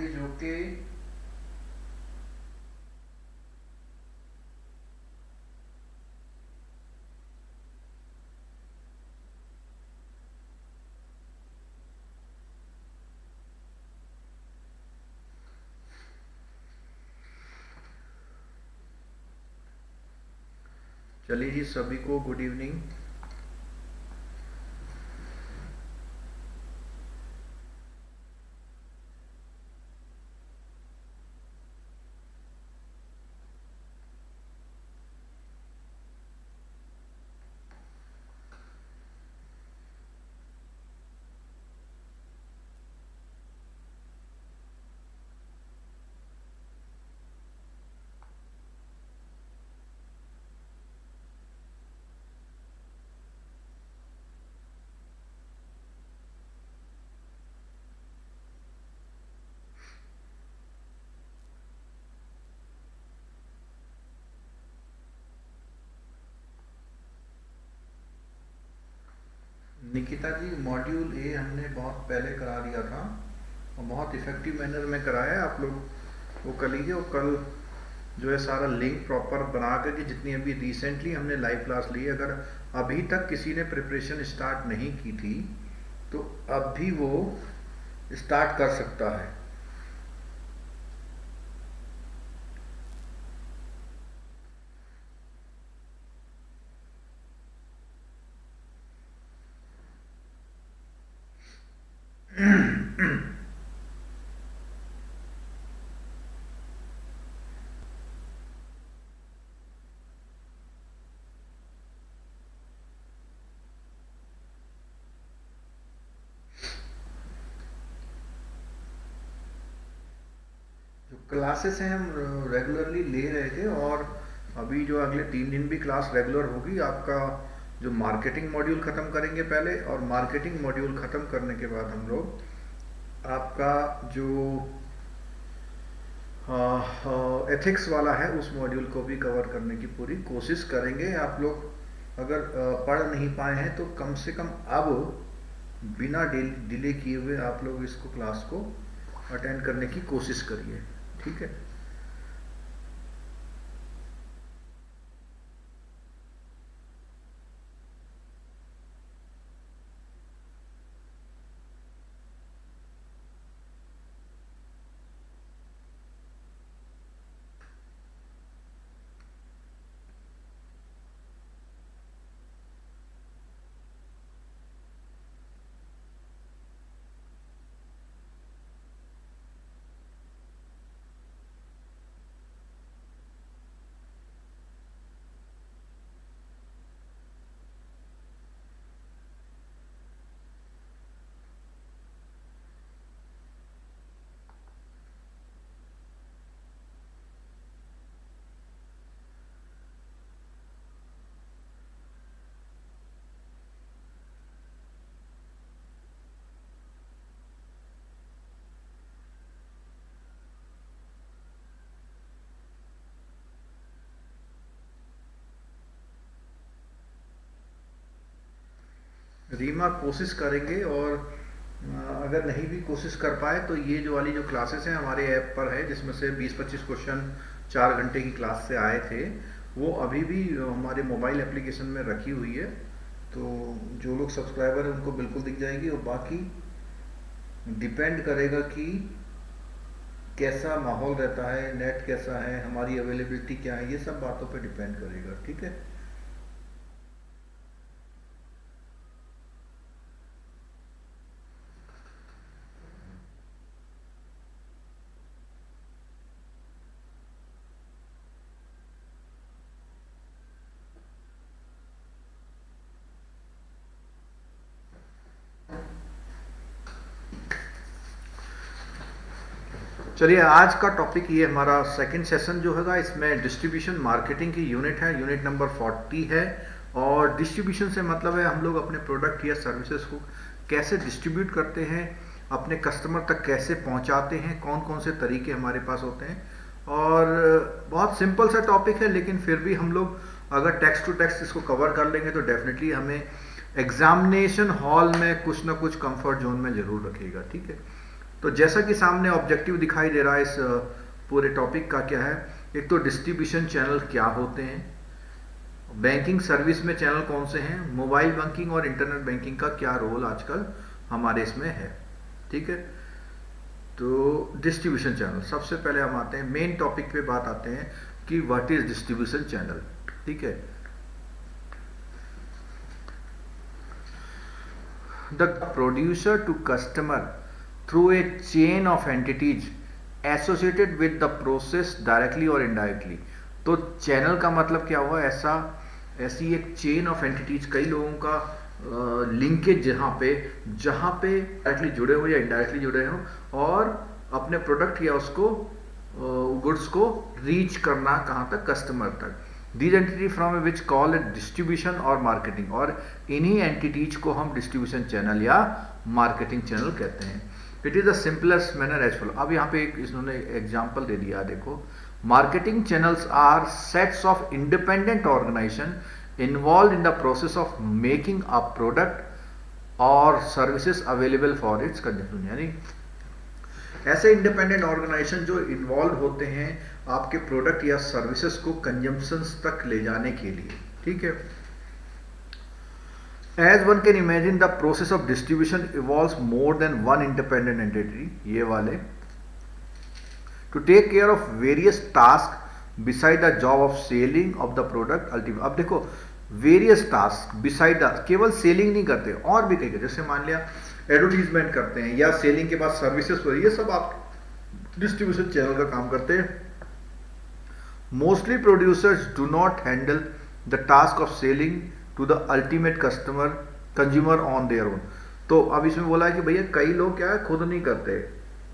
होंगे जो कि चलिए जी, सभी को good evening. Nikita ji, module A हमने बहुत पहले करा दिया था और बहुत इफ़ेक्टिव मैनर में कराया है। आप लोग वो कर लीजिए और कल जो है सारा लिंक प्रॉपर बना करके, जितनी अभी रिसेंटली हमने लाइव क्लास ली है, अगर अभी तक किसी ने प्रिपरेशन स्टार्ट नहीं की थी तो अब भी वो स्टार्ट कर सकता है। जो क्लासेस हैं हम रेगुलरली ले रहे थे, और अभी जो अगले 3 दिन भी क्लास रेगुलर होगी। आपका जो मार्केटिंग मॉड्यूल ख़त्म करेंगे पहले, और मार्केटिंग मॉड्यूल ख़त्म करने के बाद हम लोग आपका जो एथिक्स वाला है उस मॉड्यूल को भी कवर करने की पूरी कोशिश करेंगे। आप लोग अगर पढ़ नहीं पाए हैं तो कम से कम अब बिना डिले किए हुए आप लोग इसको क्लास को अटेंड करने की कोशिश करिए, ठीक है। रीमा, कोशिश करेंगे, और अगर नहीं भी कोशिश कर पाए तो ये जो वाली जो क्लासेस हैं हमारे ऐप पर है, जिसमें से 20-25 क्वेश्चन 4 घंटे की क्लास से आए थे, वो अभी भी हमारे मोबाइल एप्लीकेशन में रखी हुई है। तो जो लोग सब्सक्राइबर हैं उनको बिल्कुल दिख जाएगी, और बाकी डिपेंड करेगा कि कैसा माहौल रहता है, नेट कैसा है, हमारी अवेलेबिलिटी क्या है, ये सब बातों पे डिपेंड करेगा, ठीक है। चलिए, आज का टॉपिक ये हमारा सेकंड सेशन जो होगा, इसमें डिस्ट्रीब्यूशन मार्केटिंग की यूनिट है, यूनिट नंबर 40 है। और डिस्ट्रीब्यूशन से मतलब है हम लोग अपने प्रोडक्ट या सर्विसेज को कैसे डिस्ट्रीब्यूट करते हैं, अपने कस्टमर तक कैसे पहुंचाते हैं, कौन कौन से तरीके हमारे पास होते हैं। और बहुत सिंपल सा टॉपिक है, लेकिन फिर भी हम लोग अगर टेक्स्ट टू टेक्स्ट इसको कवर कर लेंगे तो डेफिनेटली हमें एग्जामिनेशन हॉल में कुछ ना कुछ कंफर्ट जोन में ज़रूर रखेगा, ठीक है। तो जैसा कि सामने ऑब्जेक्टिव दिखाई दे रहा है इस पूरे टॉपिक का क्या है, एक तो डिस्ट्रीब्यूशन चैनल क्या होते हैं, बैंकिंग सर्विस में चैनल कौन से हैं, मोबाइल बैंकिंग और इंटरनेट बैंकिंग का क्या रोल आजकल हमारे इसमें है। ठीक है, तो डिस्ट्रीब्यूशन चैनल सबसे पहले हम आते हैं मेन टॉपिक पे, बात आते हैं कि व्हाट इज डिस्ट्रीब्यूशन चैनल। ठीक है, the producer to customer through a chain of entities associated with the process directly और इनडायरेक्टली। तो चैनल का मतलब क्या हुआ, ऐसी एक चेन ऑफ एंटिटीज, कई लोगों का लिंकेज जहाँ पे डायरेक्टली जुड़े हो या इनडायरेक्टली जुड़े हो, और अपने प्रोडक्ट या उसको गुड्स को रीच करना कहाँ तक, कस्टमर तक। These entity from which call it distribution और मार्केटिंग, और इन्हीं एंटिटीज को हम डिस्ट्रीब्यूशन चैनल या मार्केटिंग चैनल कहते हैं। It is the simplest manner as follow. अब यहाँ पे एक इन्होंने एग्जाम्पल दे दिया, देखो, marketing channels are sets of independent organization involved in the process of making a product or services available for its consumption। यानी ऐसे इंडिपेंडेंट ऑर्गेनाइजेशन जो इन्वॉल्व होते हैं आपके प्रोडक्ट या सर्विसेज को कंजम्पशन तक ले जाने के लिए। ठीक है, as one can imagine the process of distribution evolves more than one independent entity, ये वाले, to take care of various task beside the job of selling of the product ultimate. अब देखो, वेरियस टास्क बिसाइड द, केवल selling नहीं करते, और भी कई, जैसे मान लिया एडवर्टीजमेंट करते हैं या सेलिंग के बाद सर्विसेज पर, ये सब आप डिस्ट्रीब्यूशन चैनल का काम करते हैं। Mostly producers do not handle the task of selling to the ultimate consumer on their own. तो अब इसमें बोला है कि भैया कई लोग क्या है, खुद नहीं करते,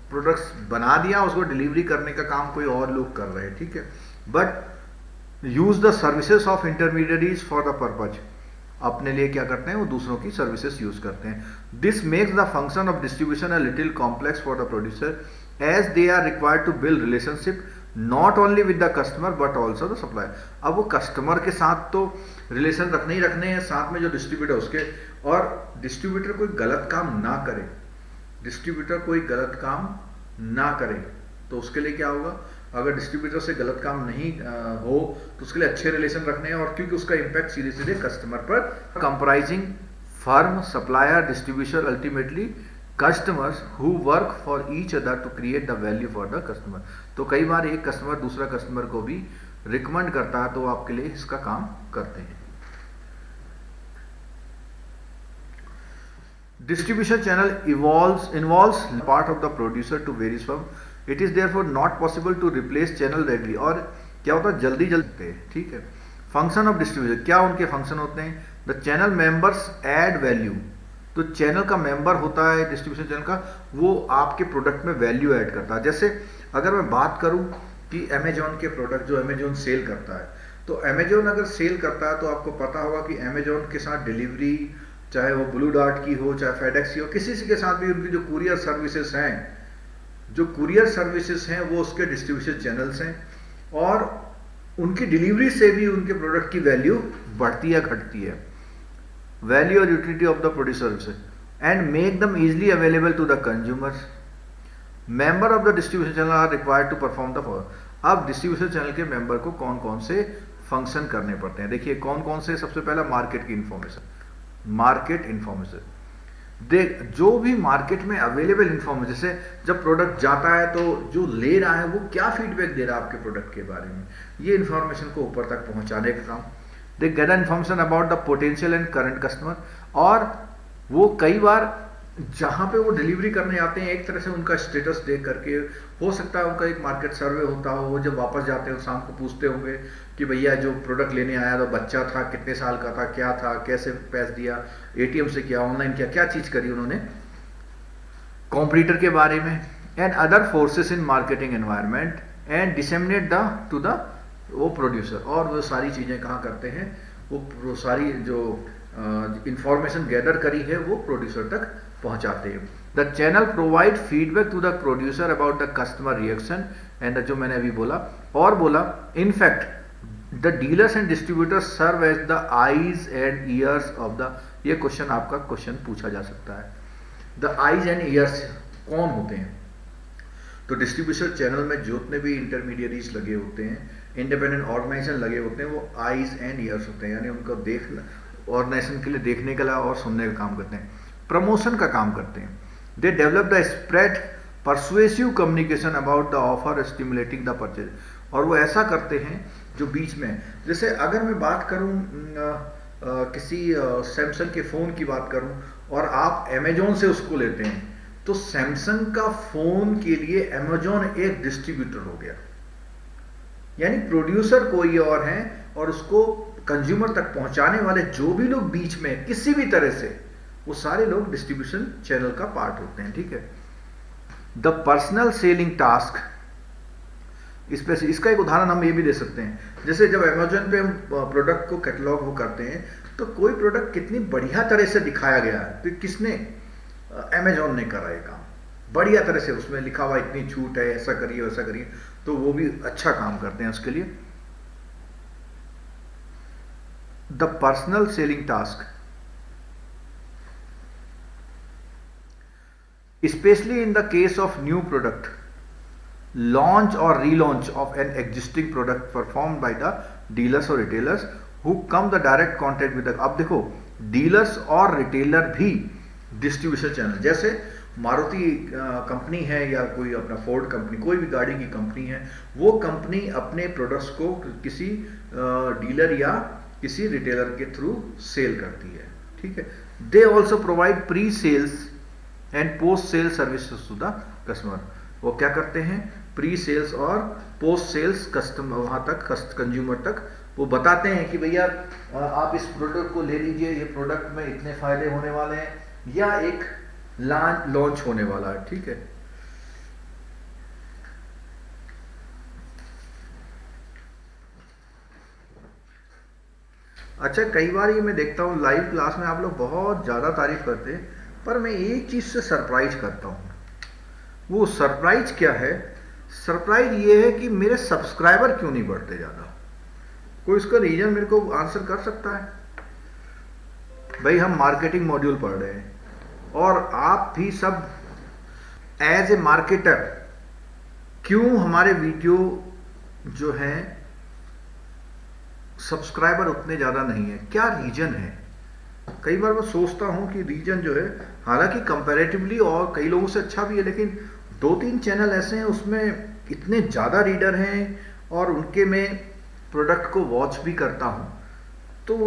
प्रोडक्ट्स बना दिया, उसको डिलीवरी करने का काम कोई और लोग कर रहे हैं। ठीक है, but use the services of intermediaries for the purpose, अपने लिए क्या करते हैं, वो दूसरों की सर्विसेज यूज करते हैं। This makes the function of distribution a little complex for the producer as they are required to build relationship not only with the customer but also the supplier. अब वो कस्टमर के साथ तो relation रखने ही रखने हैं, साथ में जो डिस्ट्रीब्यूटर उसके, और डिस्ट्रीब्यूटर कोई गलत काम ना करे, डिस्ट्रीब्यूटर कोई गलत काम ना करे तो उसके लिए क्या होगा, अगर डिस्ट्रीब्यूटर से गलत काम नहीं हो तो उसके लिए अच्छे रिलेशन रखने हैं, और क्योंकि उसका इंपैक्ट सीधे सीधे कस्टमर पर, comprising firm, supplier, distributor, ultimately customers who work for each other to create the value for the customer. तो कई बार एक कस्टमर दूसरा कस्टमर को भी रिकमेंड करता है, तो आपके लिए इसका काम करते हैं। Distribution channel involves part of the producer to various firm. It is therefore not possible to replace channel readily। और क्या होता है, जल्दी जल्दी। ठीक है, फंक्शन ऑफ डिस्ट्रीब्यूशन, क्या उनके फंक्शन होते हैं, the channel members add value. तो चैनल का मेंबर होता है डिस्ट्रीब्यूशन चैनल का, वो आपके प्रोडक्ट में वैल्यू ऐड करता है। जैसे अगर मैं बात करूं कि अमेजोन के प्रोडक्ट जो अमेजोन सेल करता है, तो अमेजोन अगर सेल करता है तो आपको पता होगा कि अमेजोन के साथ डिलीवरी, चाहे वो ब्लू डार्ट की हो, चाहे फेडेक्स की हो, किसी के साथ भी उनकी जो कुरियर सर्विसेज हैं, वो उसके डिस्ट्रीब्यूशन चैनल्स हैं, और उनकी डिलीवरी से भी उनके प्रोडक्ट की वैल्यू बढ़ती या घटती है। वैल्यू और utility of the producer and make them easily available to the consumers. Member of the distribution channel are required to perform the following. अब डिस्ट्रीब्यूशन चैनल के मेंबर को कौन कौन से फंक्शन करने पड़ते हैं, देखिए कौन कौन से। सबसे पहला मार्केट की इंफॉर्मेशन, मार्केट इंफॉर्मेशन, देख जो भी मार्केट में अवेलेबल इंफॉर्मेशन, जैसे जब प्रोडक्ट जाता है तो जो ले रहा है वो क्या फीडबैक दे रहा है आपके प्रोडक्ट के बारे में, ये इंफॉर्मेशन को ऊपर तक पहुंचाने का काम। They get information about the potential and current customer, और वो कई बार जहाँ पे वो डिलीवरी करने आते हैं एक तरह से उनका स्टेटस देख करके, हो सकता है उनका एक मार्केट सर्वे होता हो, वो जब वापस जाते हैं शाम को पूछते होंगे कि भैया जो प्रोडक्ट लेने आया तो बच्चा था, कितने साल का था, क्या था, कैसे पैसे दिया, एटीएम से किया, ऑनलाइन किया, क्या चीज़ करी उन्होंने, कॉम्पिटिटर के बारे में, and other forces in marketing environment and disseminate the two the वो प्रोड्यूसर। और वो सारी चीज़ें कहाँ करते हैं, वो सारी जो इंफॉर्मेशन गैदर करी है वो प्रोड्यूसर तक पहुंचाते हैं। The channel provide feedback to the producer about the customer reaction and जो मैंने अभी बोला, और बोला in fact the dealers and distributors serve as the eyes and ears of the, ये क्वेश्चन आपका क्वेश्चन पूछा जा सकता है, द आईज एंड ईयर्स कौन होते हैं? तो डिस्ट्रीब्यूशन चैनल में जितने भी इंटरमीडियरीज लगे होते हैं, इंडिपेंडेंट ऑर्गेनाइजेशन लगे होते हैं, वो आईज एंड ईयर्स होते हैं, यानी उनको देखना, ऑर्गेनाइजेशन के लिए देखने के अलावा और सुनने का काम करते हैं, प्रमोशन का काम करते हैं। They develop the spread persuasive communication about the offer stimulating the purchase. और वो ऐसा करते हैं जो बीच में, जैसे अगर मैं बात करूं किसी सैमसंग के फ़ोन की बात करूं और आप अमेजोन से उसको लेते हैं, तो सैमसंग का फ़ोन के लिए अमेजोन एक डिस्ट्रीब्यूटर हो गया, यानी प्रोड्यूसर कोई और है और उसको कंज्यूमर तक पहुंचाने वाले जो भी लोग बीच में किसी भी तरह से, वो सारे लोग डिस्ट्रीब्यूशन चैनल का पार्ट होते हैं। ठीक है। द पर्सनल सेलिंग टास्क, इसका एक उदाहरण हम ये भी दे सकते हैं, जैसे जब अमेजोन पे हम प्रोडक्ट को कैटलॉग वो करते हैं, तो कोई प्रोडक्ट कितनी बढ़िया तरह से दिखाया गया है, तो किसने, अमेजोन ने करा ये काम बढ़िया तरह से, उसमें लिखा हुआ इतनी छूट है, ऐसा करिए वैसा करिए, तो वो भी अच्छा काम करते हैं उसके लिए। The personal selling task, especially in the case of new product launch or relaunch of an existing product performed by the dealers or retailers who come the direct contact with the। अब देखो dealers और retailer भी distribution channel, जैसे Maruti company है या कोई अपना Ford company, कोई भी गाड़ी की कंपनी है, वो कंपनी अपने प्रोडक्ट्स को किसी डीलर या किसी रिटेलर के थ्रू सेल करती है। ठीक है। They also provide pre sales and post sale services to the customer. वो क्या करते हैं, प्री सेल्स और पोस्ट सेल्स कस्टमर, वहां तक कंज्यूमर तक वो बताते हैं कि भैया आप इस प्रोडक्ट को ले लीजिए, ये प्रोडक्ट में इतने फायदे होने वाले हैं, या एक लॉन्च होने वाला है। ठीक है। अच्छा, कई बार ये मैं देखता हूँ लाइव क्लास में आप लोग बहुत ज़्यादा तारीफ करते हैं, पर मैं एक चीज़ से सरप्राइज करता हूँ। वो सरप्राइज क्या है? सरप्राइज ये है कि मेरे सब्सक्राइबर क्यों नहीं बढ़ते ज़्यादा। कोई इसका रीजन मेरे को आंसर कर सकता है? भाई हम मार्केटिंग मॉड्यूल पढ़ रहे हैं और आप भी सब एज ए मार्केटर, क्यों हमारे वीडियो जो हैं सब्सक्राइबर उतने ज़्यादा नहीं है? क्या रीजन है? कई बार मैं सोचता हूं कि रीजन जो है, हालांकि कंपैरेटिवली और कई लोगों से अच्छा भी है, लेकिन 2-3 चैनल ऐसे हैं उसमें इतने ज़्यादा रीडर हैं और उनके मैं प्रोडक्ट को वॉच भी करता हूं, तो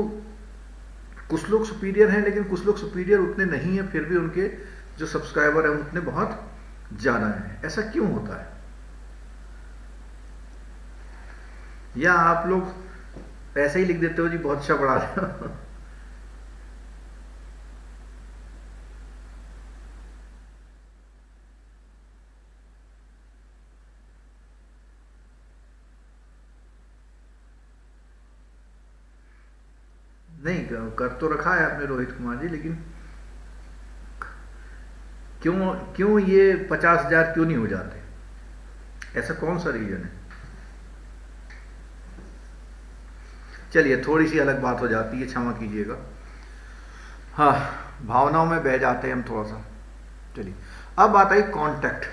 कुछ लोग सुपीरियर हैं, लेकिन कुछ लोग सुपीरियर उतने नहीं हैं, फिर भी उनके जो सब्सक्राइबर हैं उतने बहुत ज़्यादा हैं। ऐसा क्यों होता है? या आप लोग ऐसे ही लिख देते हो जी बहुत अच्छा पढ़ा रहे हो? नहीं, कर तो रखा है आपने रोहित कुमार जी, लेकिन क्यों क्यों ये 50,000 क्यों नहीं हो जाते? ऐसा कौन सा रीजन है? चलिए थोड़ी सी अलग बात हो जाती है, क्षमा कीजिएगा। हाँ, भावनाओं में बह जाते हैं हम थोड़ा सा। चलिए अब बात आई कॉन्टैक्ट।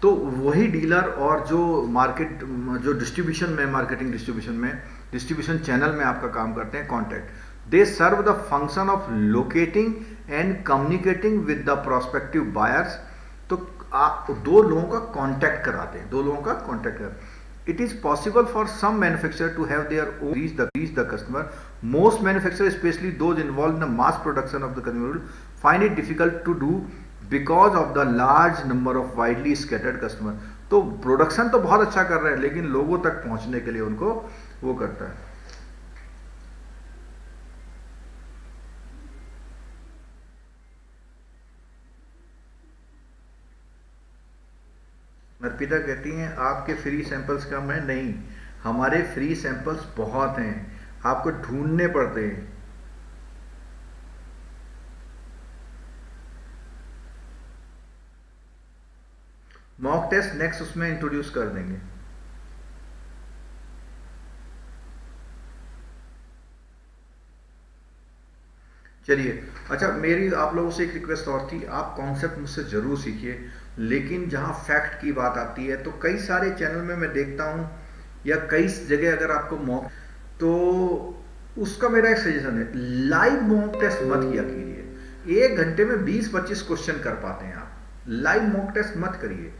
तो वही डीलर और जो मार्केट, जो डिस्ट्रीब्यूशन में, मार्केटिंग डिस्ट्रीब्यूशन चैनल में आपका काम करते हैं, contact. They serve the function of locating and communicating with the prospective buyers. तो आप दो लोगों का कॉन्टैक्ट कराते हैं, दो लोगों का कॉन्टैक्ट कराते। It is possible for some manufacturer to have their own reach the customer. Most manufacturers, especially those involved in the mass production of the consumer, find it difficult to do because of the large number of widely scattered customer. तो production तो बहुत अच्छा कर रहे हैं, लेकिन लोगों तक पहुंचने के लिए उनको वो करता है। अर्पिता कहती हैं आपके फ्री सैंपल्स कम है। नहीं, हमारे फ्री सैंपल्स बहुत हैं, आपको ढूंढने पड़ते हैं। मॉक टेस्ट नेक्स्ट उसमें इंट्रोड्यूस कर देंगे। चलिए, अच्छा मेरी आप लोगों से एक रिक्वेस्ट और थी, आप कॉन्सेप्ट मुझसे ज़रूर सीखिए, लेकिन जहाँ फैक्ट की बात आती है तो कई सारे चैनल में मैं देखता हूँ या कई जगह अगर आपको मॉक, तो उसका मेरा एक सजेशन है, लाइव मॉक टेस्ट मत किया कीजिए। 1 घंटे में 20-25 क्वेश्चन कर पाते हैं आप, लाइव मॉक टेस्ट मत करिए।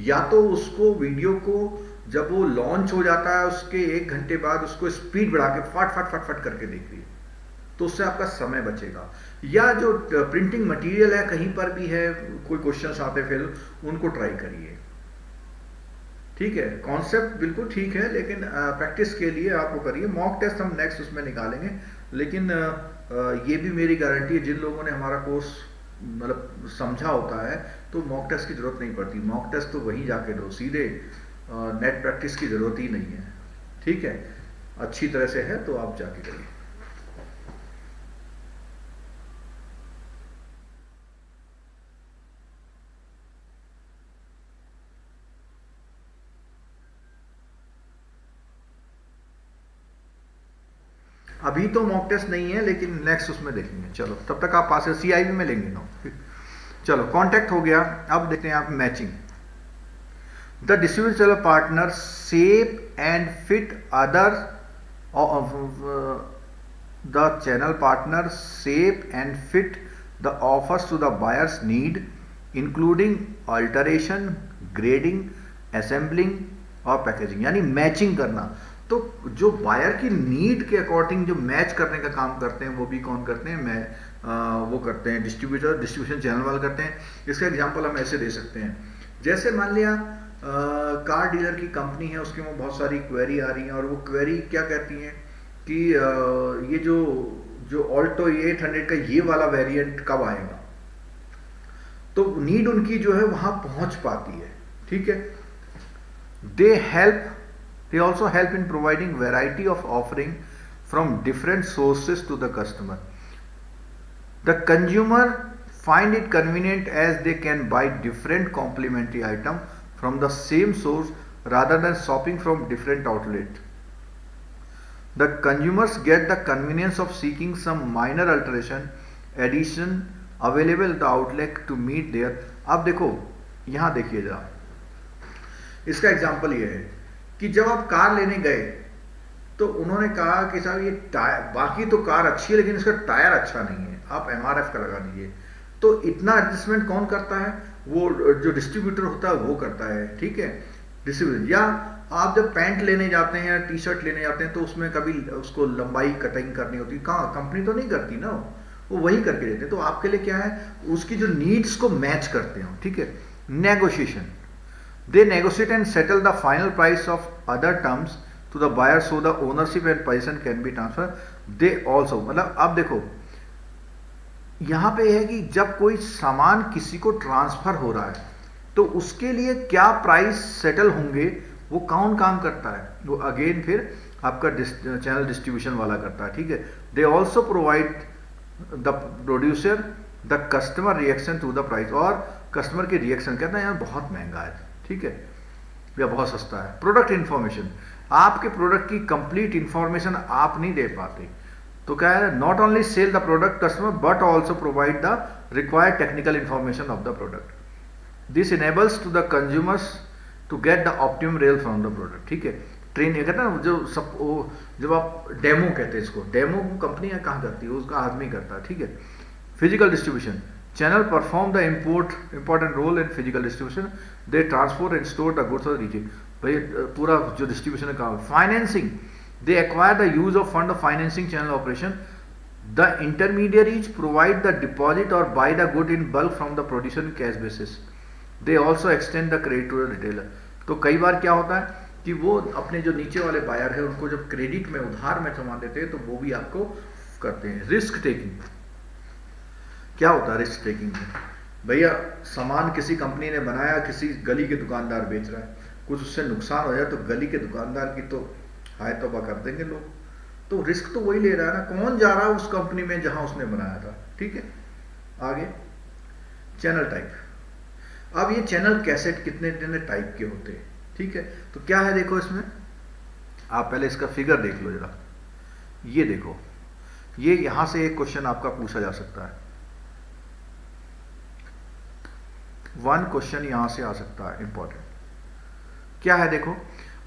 या तो उसको वीडियो को जब वो लॉन्च हो जाता है उसके 1 घंटे बाद उसको स्पीड बढ़ा के फट फट फट फट करके देखिए, तो उससे आपका समय बचेगा। या जो प्रिंटिंग मटेरियल है कहीं पर भी है, कोई क्वेश्चंस आते फिर उनको ट्राई करिए। ठीक है, कॉन्सेप्ट बिल्कुल ठीक है, लेकिन प्रैक्टिस के लिए आप वो करिए। मॉक टेस्ट हम नेक्स्ट उसमें निकालेंगे, लेकिन ये भी मेरी गारंटी है, जिन लोगों ने हमारा कोर्स मतलब समझा होता है तो मॉक टेस्ट की जरूरत नहीं पड़ती। मॉक टेस्ट तो वहीं जाके दो, सीधे नेट प्रैक्टिस की जरूरत ही नहीं है। ठीक है, अच्छी तरह से है तो आप जाके करिए। अभी तो मॉक टेस्ट नहीं है, लेकिन नेक्स्ट उसमें देखेंगे। चलो तब तक आप पास CIB में लेंगे ना। चलो कॉन्टैक्ट हो गया, अब देखते हैं आप matching. The distributor partner shape and fit other, the channel partner shape and fit the offers to the buyers need including alteration, grading, assembling और पैकेजिंग, यानी मैचिंग करना। तो जो बायर की नीड के अकॉर्डिंग जो मैच करने का काम करते हैं वो भी कौन करते हैं, वो करते हैं डिस्ट्रीब्यूटर, डिस्ट्रीब्यूशन चैनल वाले करते हैं। इसका एग्जांपल हम ऐसे दे सकते हैं, जैसे मान लिया कार डीलर की कंपनी है, उसके में बहुत सारी क्वेरी आ रही हैं, और वो क्वेरी क्या कहती हैं कि ये जो ऑल्टो 800 का ये वाला वेरिएंट कब आएगा। तो नीड उनकी जो है वहां पहुंच पाती है। ठीक है, they also help in providing variety of offering from different sources to the customer. The consumer find it convenient as they can buy different complementary item from the same source rather than shopping from different outlet. The consumers get the convenience of seeking some minor alteration, addition available at the outlet to meet their। अब देखो यहां देखिए जरा, इसका example ये है कि जब आप कार लेने गए तो उन्होंने कहा कि साहब ये टायर, बाकी तो कार अच्छी है लेकिन इसका टायर अच्छा नहीं है, आप MRF का लगा दीजिए। तो इतना एडजस्टमेंट कौन करता है, वो जो डिस्ट्रीब्यूटर होता है वो करता है। ठीक है, डिस्ट्रीब्यूटर। या आप जब पैंट लेने जाते हैं या T-शर्ट लेने जाते हैं तो उसमें कभी उसको लंबाई कटिंग करनी होती है, कहाँ कंपनी तो नहीं करती ना, वो वही करके देते हैं। तो आपके लिए क्या है, उसकी जो नीड्स को मैच करते हो। ठीक है, negotiation, they negotiate and settle the final price of other terms to the buyer so the ownership and possession can be transferred। they also, मतलब अब देखो यहां पे है कि जब कोई सामान किसी को ट्रांसफर हो रहा है तो उसके लिए क्या प्राइस सेटल होंगे, वो कौन काम करता है, वो अगेन फिर आपका चैनल डिस्ट्रीब्यूशन वाला करता है। ठीक है, they also provide the producer the customer reaction to the price, और कस्टमर के रिएक्शन कहता है यार बहुत महंगा है, ठीक है, या बहुत सस्ता है। प्रोडक्ट इंफॉर्मेशन, आपके प्रोडक्ट की कंप्लीट इंफॉर्मेशन आप नहीं दे पाते, तो क्या है, not only sell the product customer but also provide the required technical information of the product. This enables to the consumers to get the optimum result from the product. ठीक है, training कहते हैं ना, जो सब जब आप डेमो कहते हैं इसको, डेमो कंपनी कहाँ करती है, उसका आदमी करता है। ठीक है, physical distribution, channel perform the important role in physical distribution, they transport and store the goods or region। भाई पूरा जो डिस्ट्रीब्यूशन का। Financing, they acquire the use of fund of financing channel operation, the intermediaries provide the deposit or buy the good in bulk from the producer in cash basis, they also extend the credit to the retailer। तो कई बार क्या होता है कि वो अपने जो नीचे वाले बायर है उनको जब क्रेडिट में उधार में सामान देते हैं तो वो भी आपको करते हैं। रिस्क टेकिंग, क्या होता है रिस्क टेकिंग में, भैया सामान किसी कंपनी ने बनाया, किसी गली के दुकानदार बेच रहा है, कुछ उससे नुकसान हो जाए तो गली के दुकानदार की तो हाय तौबा कर देंगे लोग। तो रिस्क तो वही ले रहा है ना, कौन जा रहा है उस कंपनी में जहां उसने बनाया था। ठीक है, आगे चैनल टाइप। अब ये चैनल कैसेट कितने टाइप के होते हैं। ठीक है, तो क्या है देखो इसमें, आप पहले इसका फिगर देख लो जरा, ये देखो ये यहां से एक क्वेश्चन आपका पूछा जा सकता है, वन क्वेश्चन यहां से आ सकता है इंपॉर्टेंट। क्या है देखो,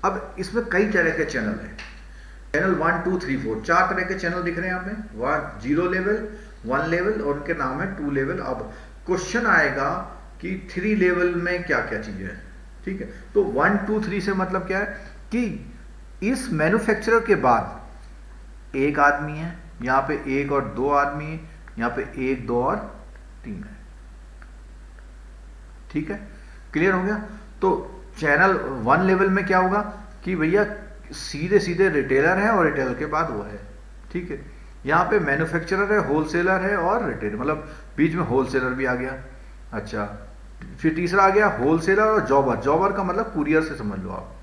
अब इसमें कई तरह के चैनल हैं, चैनल 1 2 3 4 चार तरह के चैनल दिख रहे हैं हमें, 0 लेवल, 1 लेवल और उनके नाम है 2 लेवल। अब क्वेश्चन आएगा कि 3 लेवल में क्या क्या चीजें हैं, ठीक है। तो 1 2 3 से मतलब क्या है कि इस मैन्युफैक्चरर के बाद एक आदमी है, यहां पे एक और दो आदमी है, यहां पे एक दो और तीन है, ठीक है, क्लियर हो गया। तो चैनल 1 लेवल में क्या होगा कि भैया सीधे सीधे रिटेलर है और रिटेलर के बाद वो है, ठीक है। यहाँ पे मैन्युफैक्चरर है, होलसेलर है और रिटेलर, मतलब बीच में होलसेलर भी आ गया। अच्छा, फिर तीसरा आ गया होलसेलर और जॉबर, जॉबर का मतलब कुरियर से समझ लो आप,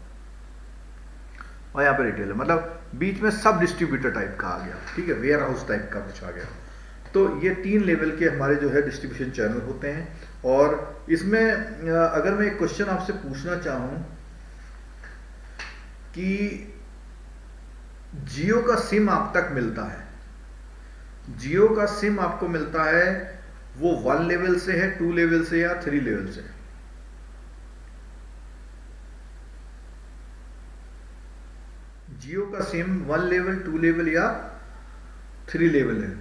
और यहाँ पे रिटेलर मतलब बीच में सब डिस्ट्रीब्यूटर टाइप का आ गया, ठीक है, वेयर हाउस टाइप का कुछ आ गया। तो ये 3 लेवल के हमारे जो है डिस्ट्रीब्यूशन चैनल होते हैं। और इसमें अगर मैं एक क्वेश्चन आपसे पूछना चाहूं कि जियो का सिम आप तक मिलता है, जियो का सिम आपको मिलता है, वो 1 लेवल से है, 2 लेवल से या 3 लेवल से? जियो का सिम 1 लेवल, 2 लेवल या 3 लेवल है?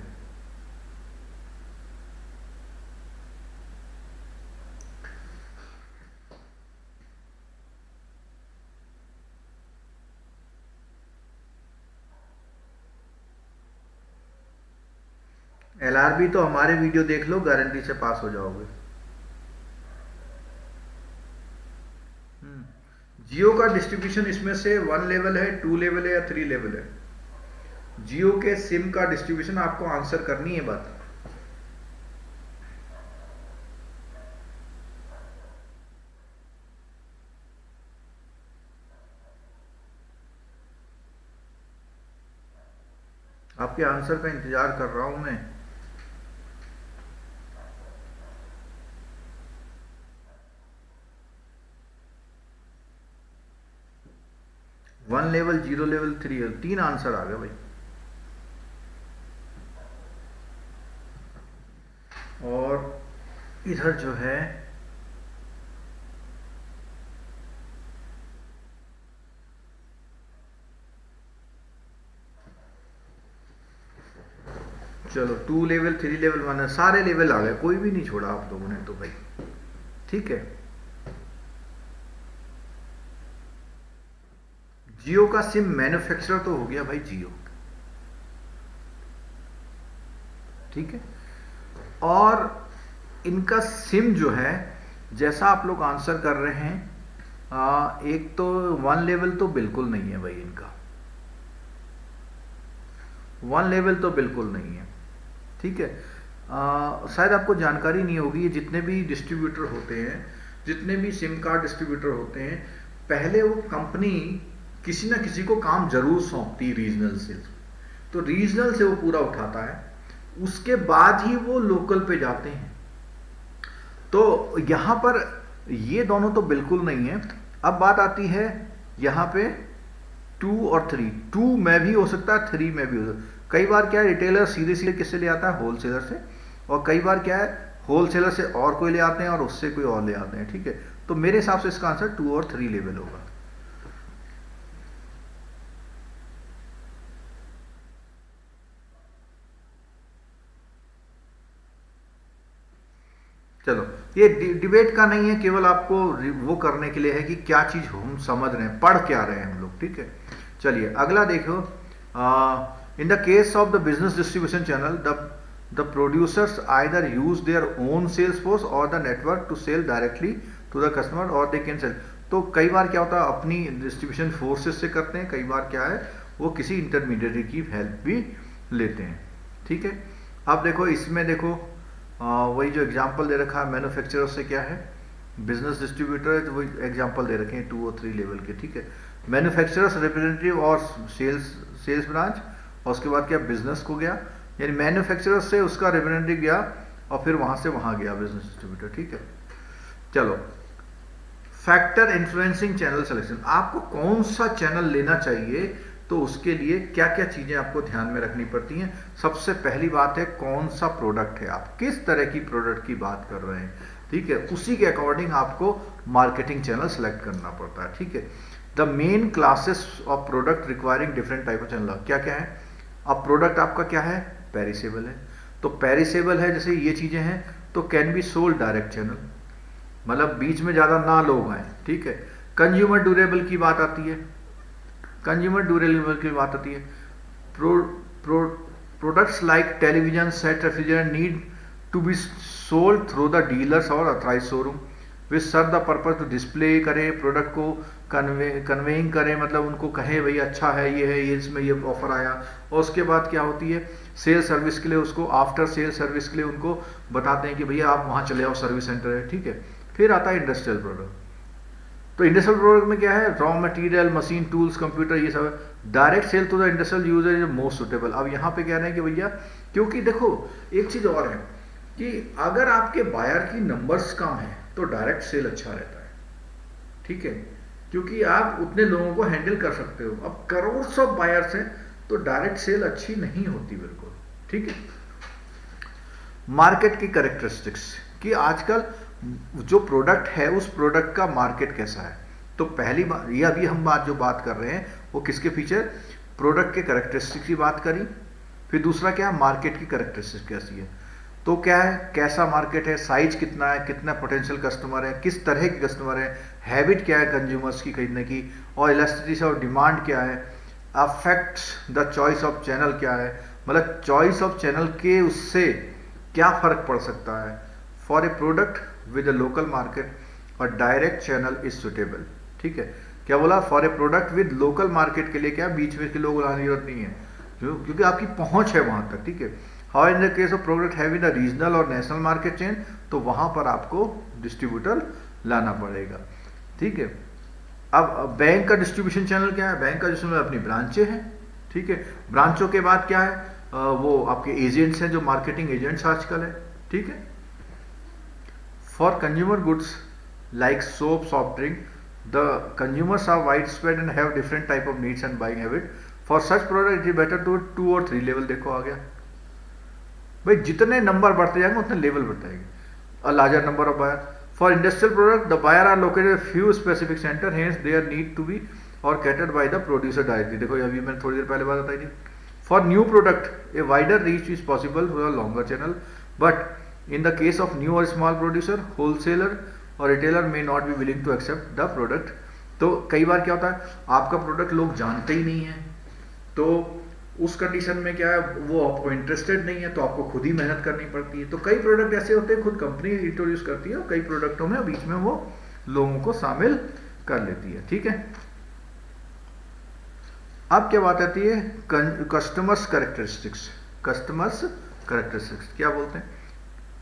LRB तो हमारे वीडियो देख लो, गारंटी से पास हो जाओगे। जियो का डिस्ट्रीब्यूशन इसमें से 1 लेवल है, 2 लेवल है या 3 लेवल है? जियो के सिम का डिस्ट्रीब्यूशन आपको आंसर करनी है बात। आपके आंसर का इंतजार कर रहा हूं मैं। One level, 0 level, 3 level, 3 answer आ गए भाई। और इधर जो है चलो 2 लेवल, 3 लेवल, 1, सारे लेवल आ गए, कोई भी नहीं छोड़ा आप लोगों ने तो भाई, ठीक है। जियो का सिम मैन्युफैक्चरर तो हो गया भाई जियो, ठीक है। और इनका सिम जो है, जैसा आप लोग आंसर कर रहे हैं, एक तो 1 लेवल तो बिल्कुल नहीं है भाई इनका, 1 लेवल तो बिल्कुल नहीं है, ठीक है। शायद आपको जानकारी नहीं होगी, ये जितने भी डिस्ट्रीब्यूटर होते हैं, जितने भी सिम कार्ड डिस्ट्रीब्यूटर होते हैं, पहले वो कंपनी किसी ना किसी को काम जरूर सौंपती रीजनल से, तो रीजनल से वो पूरा उठाता है, उसके बाद ही वो लोकल पे जाते हैं। तो यहां पर ये दोनों तो बिल्कुल नहीं है। अब बात आती है यहां पे 2 और 3, 2 में भी हो सकता है, 3 में भी हो सकता है। कई बार क्या है, रिटेलर सीधे सीधे किससे ले आता है, होलसेलर से, और कई बार क्या है, होलसेलर से और कोई ले आते हैं और उससे कोई और ले आते हैं, ठीक है। तो मेरे हिसाब से इसका आंसर 2 और 3 लेवल होगा। चलो, ये डिबेट का नहीं है, केवल आपको वो करने के लिए है कि क्या चीज हम समझ रहे हैं, पढ़ क्या रहे हैं हम लोग, ठीक है। चलिए अगला देखो, in the case of the business distribution channel, the producers either use their own sales force और the network to sell directly to the customer और दे कैन सेल। तो कई बार क्या होता है, अपनी डिस्ट्रीब्यूशन फोर्सेस से करते हैं, कई बार क्या है, वो किसी इंटरमीडिएटरी की हेल्प भी लेते हैं, ठीक है। अब देखो इसमें देखो, वही जो एग्जाम्पल दे रखा है, मैन्युफैक्चरर से क्या है, बिजनेस डिस्ट्रीब्यूटर है, तो वही एग्जाम्पल दे रखे हैं 2 और 3 लेवल के, ठीक है। मैन्युफैक्चरर्स रिप्रेजेंटेटिव और सेल्स ब्रांच, और उसके बाद क्या, बिजनेस को गया, यानी मैन्युफैक्चरर से उसका रिप्रेजेंटेटिव गया और फिर वहां से वहां गया बिजनेस डिस्ट्रीब्यूटर, ठीक है। चलो, फैक्टर इन्फ्लुएंसिंग चैनल सिलेक्शन, आपको कौन सा चैनल लेना चाहिए तो उसके लिए क्या क्या चीज़ें आपको ध्यान में रखनी पड़ती हैं। सबसे पहली बात है कौन सा प्रोडक्ट है, आप किस तरह की प्रोडक्ट की बात कर रहे हैं, ठीक है, उसी के अकॉर्डिंग आपको मार्केटिंग चैनल सेलेक्ट करना पड़ता है, ठीक है। The main classes of product requiring different type of channel क्या क्या है। अब प्रोडक्ट आपका क्या है, पेरिसेबल है, तो पेरिसेबल है जैसे ये चीज़ें हैं तो can be sold direct channel, मतलब बीच में ज़्यादा ना लोग आए, ठीक है। कंज्यूमर ड्यूरेबल की बात आती है, कंज्यूमर ड्यूरेबल की बात आती है। Products like television set refrigerator need to be sold through the dealers और authorise showroom which serve the purpose to display करें प्रोडक्ट को, कन्वेइंग करें, मतलब उनको कहें भाई अच्छा है, ये इसमें ये ऑफर आया। और उसके बाद क्या होती है, सेल सर्विस के लिए उसको, आफ्टर सेल सर्विस के लिए उनको बताते हैं कि भैया आप वहाँ चले आओ, सर्विस सेंटर है, ठीक है। फिर आता है इंडस्ट्रियल प्रोडक्ट, तो इंडस्ट्रियल प्रोडक्ट में क्या है, raw material, machine, tools, computer, ये सब है। Direct sale to the industrial user is most suitable. अब यहाँ पे कह रहे हैं कि भैया, क्योंकि देखो एक चीज़ और है कि अगर आपके बायर की नंबर्स कम है तो डायरेक्ट सेल अच्छा रहता है, ठीक है, क्योंकि आप उतने लोगों को हैंडल कर सकते हो। अब करोड़ ऑफ बायर्स हैं तो डायरेक्ट सेल अच्छी नहीं होती बिल्कुल, ठीक है। मार्केट की कैरेक्टरिस्टिक्स कि आजकल जो प्रोडक्ट है उस प्रोडक्ट का मार्केट कैसा है। तो पहली बात ये अभी हम जो बात कर रहे हैं वो किसके फीचर, प्रोडक्ट के कैरेक्टरिस्टिक्स की बात करी। फिर दूसरा क्या है, मार्केट की कैरेक्टरिस्टिक्स कैसी है, तो क्या है, कैसा मार्केट है, साइज कितना है, कितना पोटेंशियल कस्टमर है, किस तरह के कस्टमर है, हैबिट क्या है कंज्यूमर्स की खरीदने की, और इलास्टिसिटी ऑफ डिमांड क्या है, affects the choice of channel क्या है, मतलब चॉइस ऑफ चैनल के उससे क्या फर्क पड़ सकता है। For a product with a local market और डायरेक्ट चैनल इज सुटेबल, ठीक है। क्या बोला, for a product with local market के लिए क्या बीच में के लोग लाने की जरूरत नहीं है, क्योंकि आपकी पहुंच है वहां तक, ठीक है। How in the case of product having the regional और नेशनल मार्केट चेन, तो वहां पर आपको डिस्ट्रीब्यूटर लाना पड़ेगा, ठीक है। अब बैंक का डिस्ट्रीब्यूशन चैनल क्या है, बैंक का डिस्ट्रीब्यूशन अपनी ब्रांचें हैं, ठीक है। ब्रांचों के बाद क्या है, वो आपके एजेंट्स हैं जो मार्केटिंग एजेंट्स आजकल है, ठीक है। For consumer goods like soap, soft drink, the consumers are widespread and have different type of needs and buying habit. For such product, it is better to 2 और 3 लेवल। देखो आ गया भाई, जितने नंबर बढ़ते जाएंगे उतने लेवल बढ़ते जाएंगे। A larger number of buyer. For industrial product, the buyer are located at few specific center, hence their need to be or catered by the producer directly। देखो अभी मैंने थोड़ी देर पहले बात बताई थी। For new product, a wider reach is possible through a longer channel, but in the case of new or small producer, wholesaler or retailer may not be willing to accept the product। तो कई बार क्या होता है, आपका product लोग जानते ही नहीं है, तो उस कंडीशन में क्या है, वो आपको इंटरेस्टेड नहीं है, तो आपको खुद ही मेहनत करनी पड़ती है। तो कई प्रोडक्ट ऐसे होते हैं खुद कंपनी इंट्रोड्यूस करती है और कई प्रोडक्टों में बीच में वो लोगों को शामिल कर लेती है, ठीक है। अब क्या बात आती है, कस्टमर्स कैरेक्टरिस्टिक्स। कस्टमर्स कैरेक्टरिस्टिक्स क्या बोलते हैं,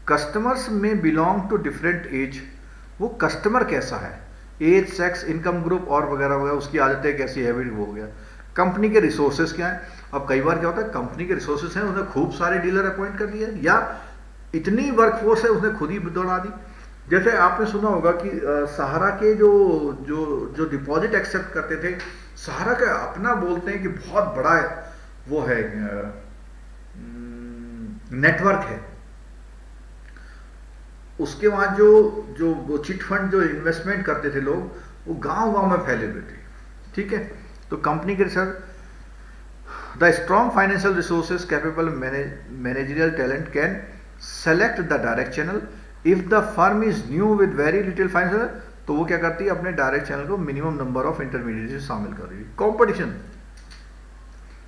कस्टमर्स में बिलोंग टू डिफरेंट एज। वो कस्टमर कैसा है, एज, सेक्स, इनकम ग्रुप और वगैरह वगैरह, उसकी आदतें कैसी, हैबिट, वो हो गया। कंपनी के रिसोर्सेज क्या है। अब कई बार क्या होता है, कंपनी के रिसोर्सेज हैं, उसने खूब सारे डीलर अपॉइंट कर दिए या इतनी वर्कफोर्स है उसने खुद ही दौड़ा दी। जैसे आपने सुना होगा कि सहारा के जो जो जो डिपॉजिट एक्सेप्ट करते थे, सहारा का अपना बोलते हैं कि बहुत बड़ा वो है नेटवर्क है। उसके बाद जो चिट फंड जो इन्वेस्टमेंट करते थे लोग, वो गांव गांव में फैले हुए थे, ठीक है। तो कंपनी के research, the strong financial resources capable managerial talent can select the direct channel. If the firm is new with very little financial, तो वो क्या करती है, अपने डायरेक्ट चैनल को मिनिमम नंबर ऑफ इंटरमीडिएट शामिल कर रही है। कॉम्पिटिशन,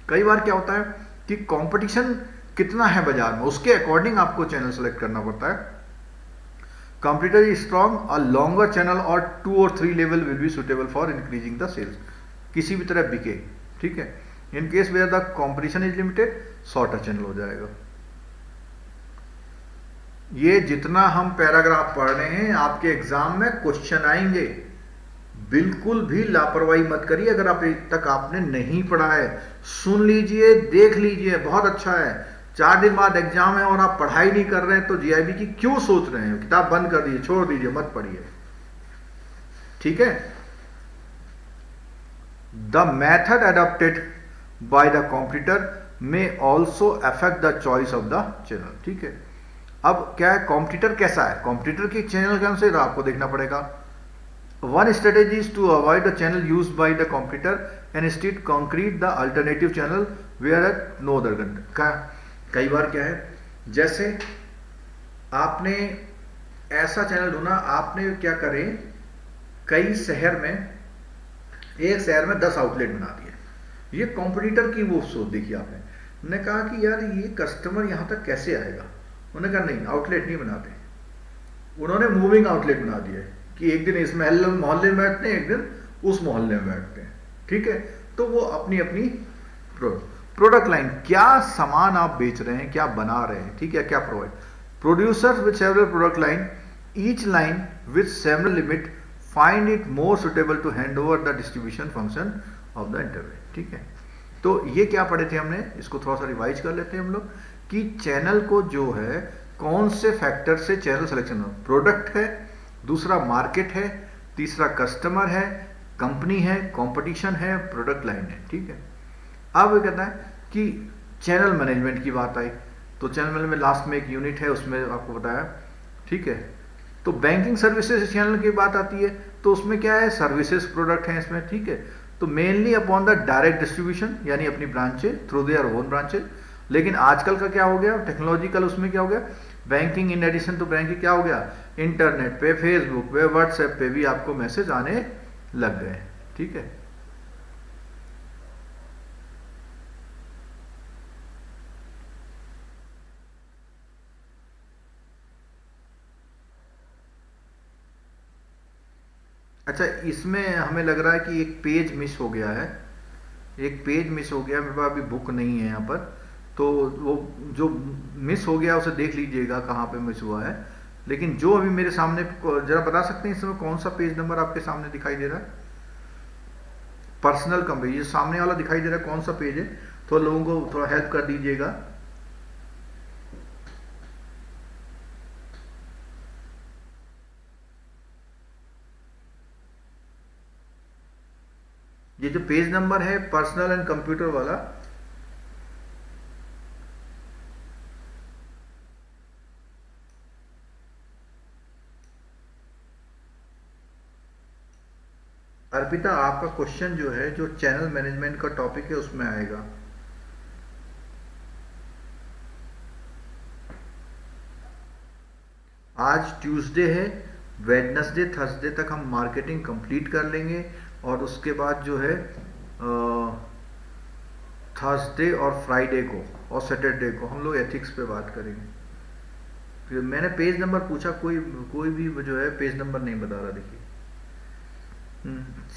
कई बार क्या होता है कि कॉम्पिटिशन कितना है बाजार में, उसके अकॉर्डिंग आपको चैनल सेलेक्ट करना पड़ता है। Competitor is strong, a longer channel और 2 और 3 level will be suitable for increasing the sales. किसी भी तरह बिके, ठीक है। In case where the competition is limited, shorter channel हो जाएगा। ये जितना हम पैराग्राफ पढ़ रहे हैं, आपके एग्जाम में क्वेश्चन आएंगे, बिल्कुल भी लापरवाही मत करिए। अगर आप तक आपने नहीं पढ़ा है, सुन लीजिए, देख लीजिए, बहुत अच्छा है। 4 दिन बाद एग्जाम है और आप पढ़ाई नहीं कर रहे हैं, तो जीआईबी की क्यों सोच रहे हैं, किताब बंद कर दीजिए, छोड़ दीजिए, मत पढ़िए, ठीक है। The method adopted by the competitor may also affect the choice of the channel. ठीक है, अब क्या है, कॉम्पिटिटर कैसा है, कॉम्पिटिटर के चैनल के अनुसार आपको देखना पड़ेगा। One strategy is to avoid the channel use by the competitor and instead concrete the alternative channel where at no other content. कई बार क्या है, जैसे आपने ऐसा चैनल ढूंढा, आपने क्या करें, कई शहर में, एक शहर में 10 आउटलेट बना दिए। ये कॉम्पिटिटर की वो सोच देखी आपने, उन्होंने कहा कि यार ये कस्टमर यहां तक कैसे आएगा, उन्होंने कहा नहीं आउटलेट नहीं बनाते, उन्होंने मूविंग आउटलेट बना दिया कि एक दिन इस मोहल्ले में बैठते हैं, एक दिन उस मोहल्ले में बैठते हैं। ठीक है, तो वो अपनी अपनी प्रोडक्ट लाइन, क्या सामान आप बेच रहे हैं, क्या बना रहे हैं, ठीक है, क्या provide, producers with several product line, each line with several limit find it more suitable to hand over the distribution function of the interval. ठीक है, तो ये क्या पढ़े थे हमने, इसको थोड़ा सा रिवाइज कर लेते हैं हम लोग कि चैनल को जो है कौन से फैक्टर से चैनल सिलेक्शन हो, प्रोडक्ट है, दूसरा मार्केट है, तीसरा कस्टमर है, कंपनी है, कंपटीशन है, प्रोडक्ट लाइन है। ठीक है, अब ये कहता है कि चैनल मैनेजमेंट की बात आई, तो चैनल मैनेजमेंट लास्ट में एक यूनिट है, उसमें आपको बताया। ठीक है, तो बैंकिंग सर्विसेज चैनल की बात आती है, तो उसमें क्या है, सर्विसेज प्रोडक्ट है इसमें। ठीक है, तो mainly upon the direct distribution, यानी अपनी branches through their own branches. लेकिन आजकल का क्या हो गया, टेक्नोलॉजिकल, उसमें क्या हो गया, banking in addition to banking क्या हो गया, इंटरनेट पे, फेसबुक पे, व्हाट्सएप पे भी आपको मैसेज आने लग गए। ठीक है, अच्छा, इसमें हमें लग रहा है कि एक पेज मिस हो गया है, एक पेज मिस हो गया, मेरे पास अभी बुक नहीं है यहाँ पर, तो वो जो मिस हो गया उसे देख लीजिएगा कहाँ पे मिस हुआ है। लेकिन जो अभी मेरे सामने, जरा बता सकते हैं इस समय कौन सा पेज नंबर आपके सामने दिखाई दे रहा है, पर्सनल कंपनी, ये सामने वाला दिखाई दे रहा है, कौन सा पेज है, तो लोगों को थोड़ा हेल्प कर दीजिएगा। ये जो पेज नंबर है पर्सनल एंड कंप्यूटर वाला, अर्पिता आपका क्वेश्चन जो है, जो चैनल मैनेजमेंट का टॉपिक है उसमें आएगा। आज ट्यूसडे है, वेडनेसडे थर्सडे तक हम मार्केटिंग कंप्लीट कर लेंगे, और उसके बाद जो है थर्सडे और फ्राइडे को और सैटरडे को हम लोग एथिक्स पे बात करेंगे। फिर मैंने पेज नंबर पूछा, कोई भी जो है पेज नंबर नहीं बता रहा, देखिए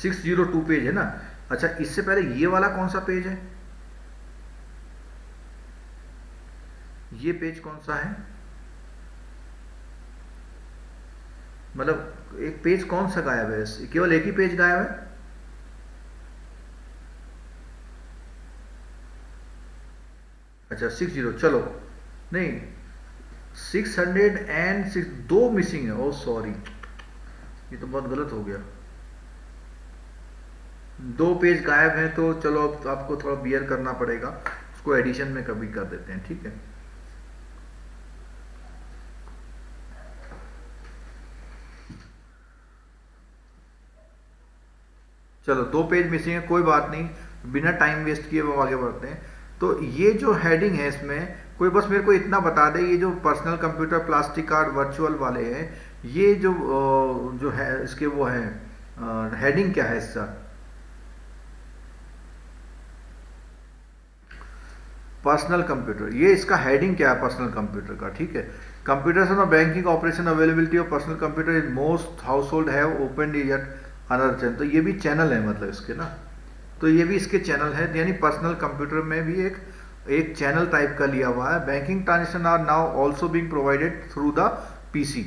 602 पेज है ना। अच्छा, इससे पहले ये वाला कौन सा पेज है, ये पेज कौन सा है, मतलब एक पेज कौन सा गायब है, केवल एक ही पेज गायब है। अच्छा 60, चलो नहीं 606, दो मिसिंग है, ओ सॉरी, ये तो बहुत गलत हो गया, दो पेज गायब हैं, तो चलो अब आपको थोड़ा बियर करना पड़ेगा, उसको एडिशन में कभी कर देते हैं। ठीक है, चलो दो पेज मिसिंग है, कोई बात नहीं, बिना टाइम वेस्ट किए वो आगे बढ़ते हैं। तो ये जो हेडिंग है इसमें, कोई बस मेरे को इतना बता दे, ये जो personal computer, plastic card, virtual वाले हैं, ये जो है इसके वो है हेडिंग क्या है इसका, पर्सनल कंप्यूटर, ये इसका हेडिंग क्या है पर्सनल कंप्यूटर का। ठीक है, कंप्यूटर्स और banking operation availability of personal computer in most house hold have open yet another channel, तो ये भी चैनल है मतलब इसके ना, तो ये भी इसके चैनल है, यानी पर्सनल कंप्यूटर में भी एक चैनल टाइप का लिया हुआ है। Banking transaction are now also being provided through the PC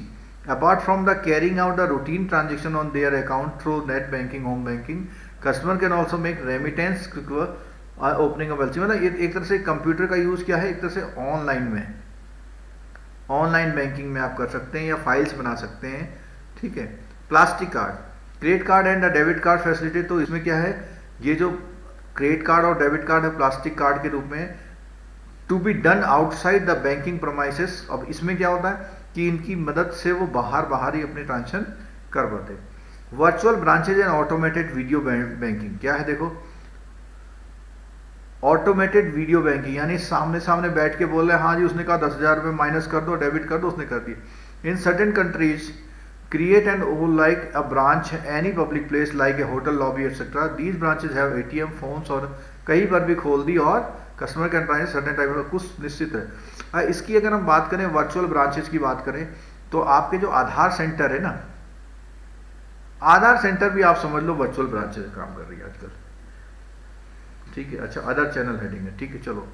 apart from the carrying out the routine transaction on their account through net banking, home banking, customer can also make remittance, opening of balance, मतलब ये एक तरह से computer का use क्या है, एक तरह से ऑनलाइन में, ऑनलाइन बैंकिंग में आप कर सकते हैं या फाइल्स बना सकते हैं। ठीक है, plastic card, credit card and debit card facility, तो इसमें क्या है, ये जो क्रेडिट कार्ड और डेबिट कार्ड है प्लास्टिक कार्ड के रूप में, to be done outside the banking premises. अब इसमें क्या होता है कि इनकी मदद से वो बाहर ही अपने ट्रांजेक्शन कर पाते। Virtual branches and automated video banking क्या है, देखो ऑटोमेटेड वीडियो बैंकिंग यानी सामने सामने बैठ के बोल रहे हैं हाँ जी उसने कहा 10,000 रुपये माइनस कर दो, डेबिट कर दो, उसने कर दिया। In certain countries create and like a branch any public place like a hotel lobby etc. These branches have ATM phones और कहीं पर भी खोल दी और कस्टमर कैन ट्रांजेक्ट सर्टेन टाइप का कुछ निश्चित है। इसकी अगर हम बात करें वर्चुअल ब्रांचेस की बात करें तो आपके जो आधार सेंटर है ना, आधार सेंटर भी आप समझ लो वर्चुअल ब्रांचेस काम कर रही है आजकल, ठीक है। अच्छा अदर चैनल हेडिंग है, ठीक है चलो।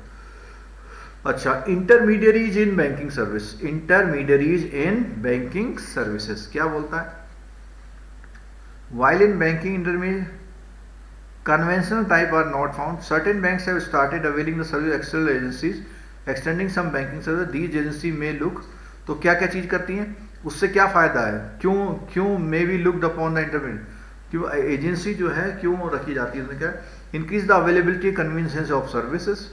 अच्छा intermediaries in banking service, intermediaries in banking services क्या बोलता है, while in banking intermediate conventional type are not found. Certain banks have started availing the service external agencies extending some banking service. These agency may look, तो क्या क्या चीज करती हैं, उससे क्या फायदा है, क्यों may be looked upon the intermediate, क्यों एजेंसी जो है क्यों रखी जाती है, उसमें क्या increase the availability convenience of services.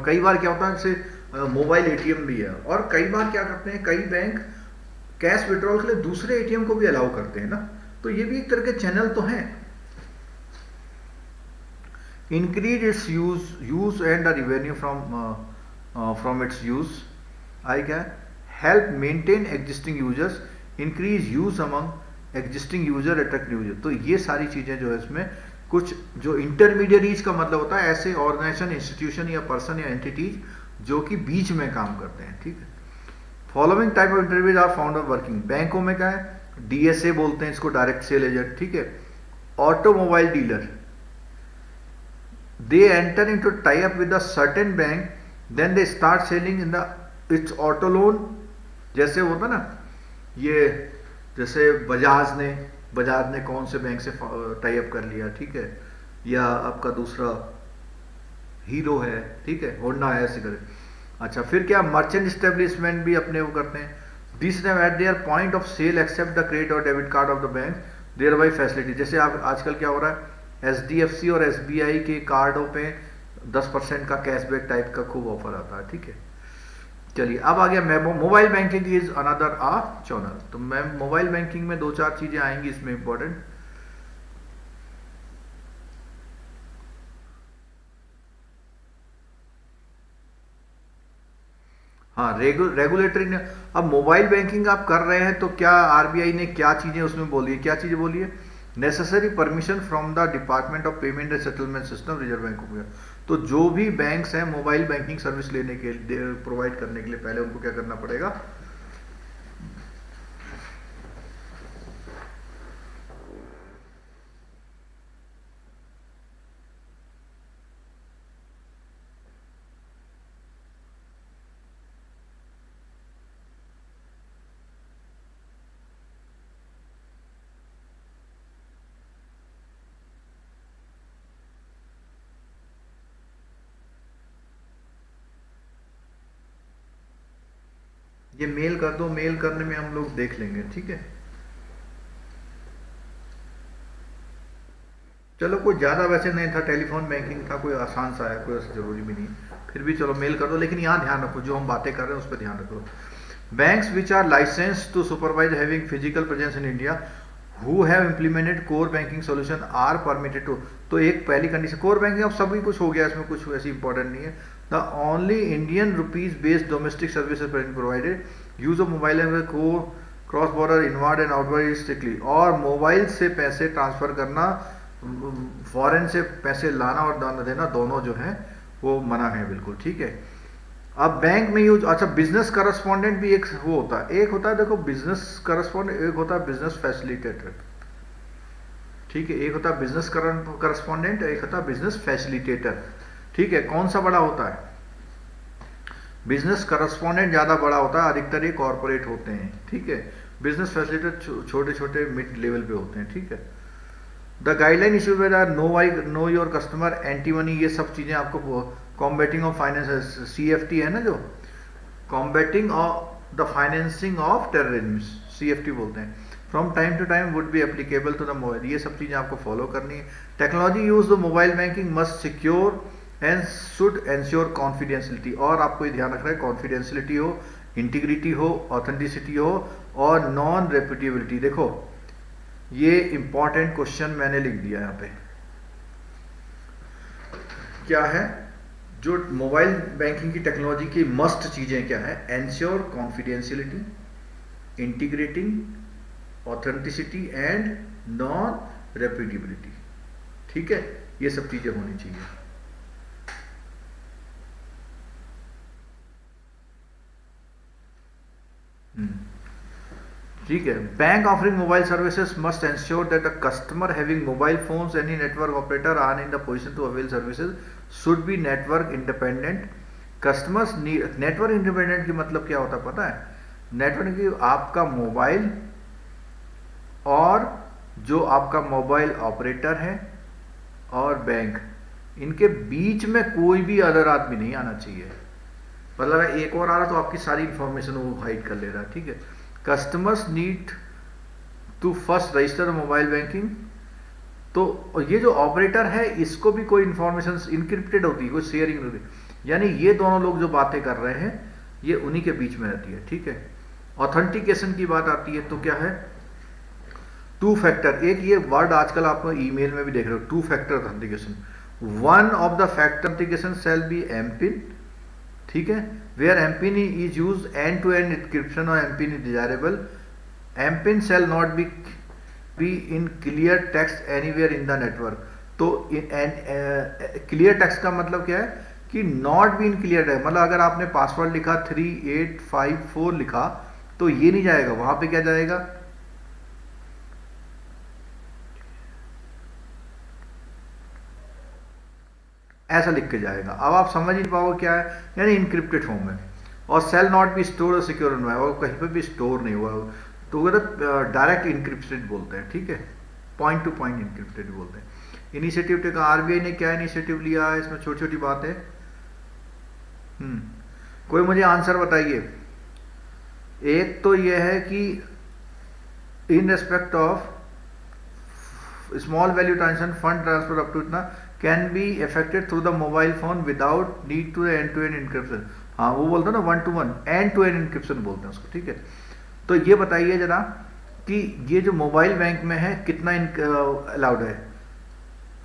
कई बार क्या होता है जैसे मोबाइल एटीएम भी है और कई बार क्या करते हैं कई बैंक कैश विड्रॉल के लिए दूसरे एटीएम को भी अलाउ करते हैं ना, तो ये भी एक तरह के चैनल तो हैं। increase its use and the revenue from its use, I can help maintain existing users, increase use among existing user, attract user। तो ये सारी चीजें जो है इसमें कुछ जो इंटरमीडियरीज का मतलब होता है ऐसे ऑर्गेनाइजेशन इंस्टीट्यूशन या पर्सन या एंटिटीज जो कि बीच में काम करते हैं, ठीक है। Following type of interviews are found of working, बैंकों में क्या है डीएसए बोलते हैं इसको, डायरेक्ट सेल एजेंट, ठीक है। Automobile dealer, they enter into tie up with a certain bank, then they start selling in the its auto loan। जैसे होता ना ये जैसे बजाज ने कौन से बैंक से टाई अप कर लिया, ठीक है, या आपका दूसरा हीरो है, ठीक है, होंडा है, ऐसे करे। अच्छा फिर क्या मर्चेंट एस्टेब्लिशमेंट भी अपने वो करते हैं, this name at their point of sale accept the credit और debit card of the bank thereby facility. जैसे आप आजकल क्या हो रहा है एचडीएफसी और एसबीआई के कार्डों पे 10% का कैशबैक टाइप का खूब ऑफर आता है, ठीक है। चलिए अब आ गया mobile banking is another uh channel. तो मैं मोबाइल बैंकिंग में 2-4 चीजें आएंगी इसमें इंपॉर्टेंट। हाँ रेगुलेटरी ने, अब मोबाइल बैंकिंग आप कर रहे हैं तो क्या आरबीआई ने क्या चीजें उसमें बोली है, क्या चीजें बोली है, necessary permission from the department of payment and settlement system reserve bank of India. तो जो भी बैंक्स हैं मोबाइल बैंकिंग सर्विस लेने के लिए प्रोवाइड करने के लिए पहले उनको क्या करना पड़ेगा, ये मेल कर दो, मेल करने में हम लोग देख लेंगे, ठीक है। चलो कोई ज्यादा वैसे नहीं था, टेलीफोन बैंकिंग था, कोई आसान सा है, कोई जरूरी भी नहीं, फिर भी चलो मेल कर दो। लेकिन यहाँ ध्यान रखो जो हम बातें कर रहे हैं उस पर ध्यान रखो। Banks which are license to supervise having physical presence in India who have implemented core banking solution are permitted to. तो एक पहली कंडीशन, कोर बैंकिंग अब सभी कुछ हो गया, इसमें कुछ ऐसी इंपॉर्टेंट नहीं है। The only Indian rupees based domestic services provided, use of mobile को cross border inward and outward strictly, और मोबाइल से पैसे ट्रांसफर करना, फॉरेन से पैसे लाना और देना दोनों जो है वो मना है बिल्कुल, ठीक है। अब बैंक में यूज, अच्छा बिजनेस करस्पॉन्डेंट भी एक वो होता है, एक होता है देखो बिजनेस करस्पॉन्डेंट, एक होता है बिजनेस फैसिलिटेटर, ठीक है। एक होता है बिजनेस करस्पॉन्डेंट, एक होता है बिजनेस फैसिलिटेटर, ठीक है। कौन सा बड़ा होता है, बिजनेस करस्पॉन्डेंट ज्यादा बड़ा होता है, अधिकतर ये कॉर्पोरेट होते हैं, ठीक है। बिजनेस फैसिलिटेटर छोटे छोटे मिड लेवल पे होते हैं, ठीक है। द गाइडलाइन इशू में know your customer, anti money, ये सब चीजें आपको, कॉम्बैटिंग ऑफ फाइनेंस, सीएफटी है ना, जो combating of the financing of terrorism, CFT बोलते हैं। From time to time would be applicable to the mobile. ये सब चीज़ें आपको फॉलो करनी है। Technology use the mobile banking must secure and should ensure confidentiality, और आपको ये ध्यान रखना है कॉन्फिडेंशियलिटी हो, इंटीग्रिटी हो, ऑथेंटिसिटी हो और नॉन रेप्यूटेबिलिटी। देखो ये इंपॉर्टेंट क्वेश्चन मैंने लिख दिया यहाँ पे, क्या है जो मोबाइल बैंकिंग की टेक्नोलॉजी की मस्ट चीजें क्या है, ensure confidentiality, integrating, authenticity and non reputability. ठीक है, ये सब चीजें होनी चाहिए। ठीक है। Bank offering mobile services must ensure that a customer having mobile phones any network operator are in the position to avail services should be network independent. Customers network independent की मतलब क्या होता है पता है? नेटवर्क की आपका मोबाइल और जो आपका मोबाइल ऑपरेटर है और बैंक, इनके बीच में कोई भी अदर आदमी नहीं आना चाहिए। मतलब एक और आ रहा तो आपकी सारी इंफॉर्मेशन वो हाइड कर ले रहा है। ठीक है। Customers need to first register mobile banking. तो ये जो ऑपरेटर है इसको भी कोई इंफॉर्मेशन इनक्रिप्टेड होती है, कोई शेयरिंग नहीं होती, यानी ये दोनों लोग जो बातें कर रहे हैं ये उन्हीं के बीच में रहती है। ठीक है। ऑथेंटिकेशन की बात आती है तो क्या है, टू फैक्टर, एक ये वर्ड आजकल आप ईमेल में भी देख रहे हो, two factor authentication. One of the factor authentication shall be MPIN. ठीक है, where MPIN is use end to end encryption और MPIN is desirable. MPIN shall not be in clear text anywhere in the network. तो clear text का मतलब क्या है कि not be in clear text, मतलब अगर आपने पासवर्ड लिखा 3854 लिखा तो ये नहीं जाएगा, वहां पे क्या जाएगा, ऐसा लिख के जाएगा। अब आप समझ नहीं पाओगे क्या है, यानी इनक्रिप्टेड फॉर्म में। और सेल नॉट बी स्टोर और सिक्योर एनवायरनमेंट, और कहीं पे भी स्टोर नहीं हुआ तो डायरेक्ट इनक्रिप्टेड बोलते हैं। ठीक है, पॉइंट टू पॉइंट इनक्रिप्टेड बोलते हैं। इनिशिएटिव टेका, आरबीआई ने क्या इनिशिएटिव लिया है, इसमें छोटी छोटी बात है। कोई मुझे आंसर बताइए। एक तो यह है कि in respect of small value transaction fund transfer up to इतना can be effected through the mobile phone without need to end to end encryption. हाँ वो बोलते हैं ना one two one, end to end encryption बोलते हैं उसको। ठीक है, तो ये बताइए जरा कि ये जो मोबाइल बैंक में है कितना अलाउड है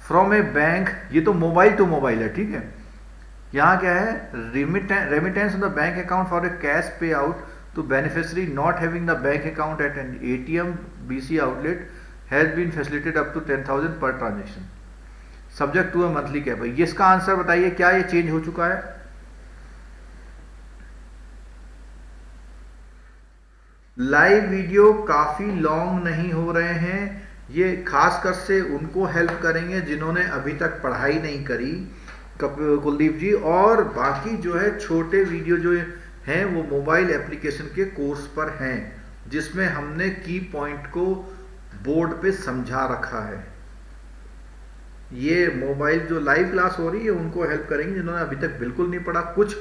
फ्रॉम ए बैंक, ये तो मोबाइल टू मोबाइल है। ठीक है, यहाँ क्या है, remittance on the bank account for a cash pay out to beneficiary not having the bank account at an ATM BC outlet has been facilitated up to 10,000 per transaction subject to a monthly cap. ये इसका answer बताइए, क्या ये change हो चुका है? Live video काफी long नहीं हो रहे हैं, ये खासकर से उनको हेल्प करेंगे जिन्होंने अभी तक पढ़ाई नहीं करी कुलदीप जी, और बाकी जो है छोटे वीडियो जो हैं वो मोबाइल एप्लीकेशन के कोर्स पर हैं जिसमें हमने की पॉइंट को बोर्ड पे समझा रखा है। ये मोबाइल जो लाइव क्लास हो रही है उनको हेल्प करेंगे जिन्होंने अभी तक बिल्कुल नहीं पढ़ा, कुछ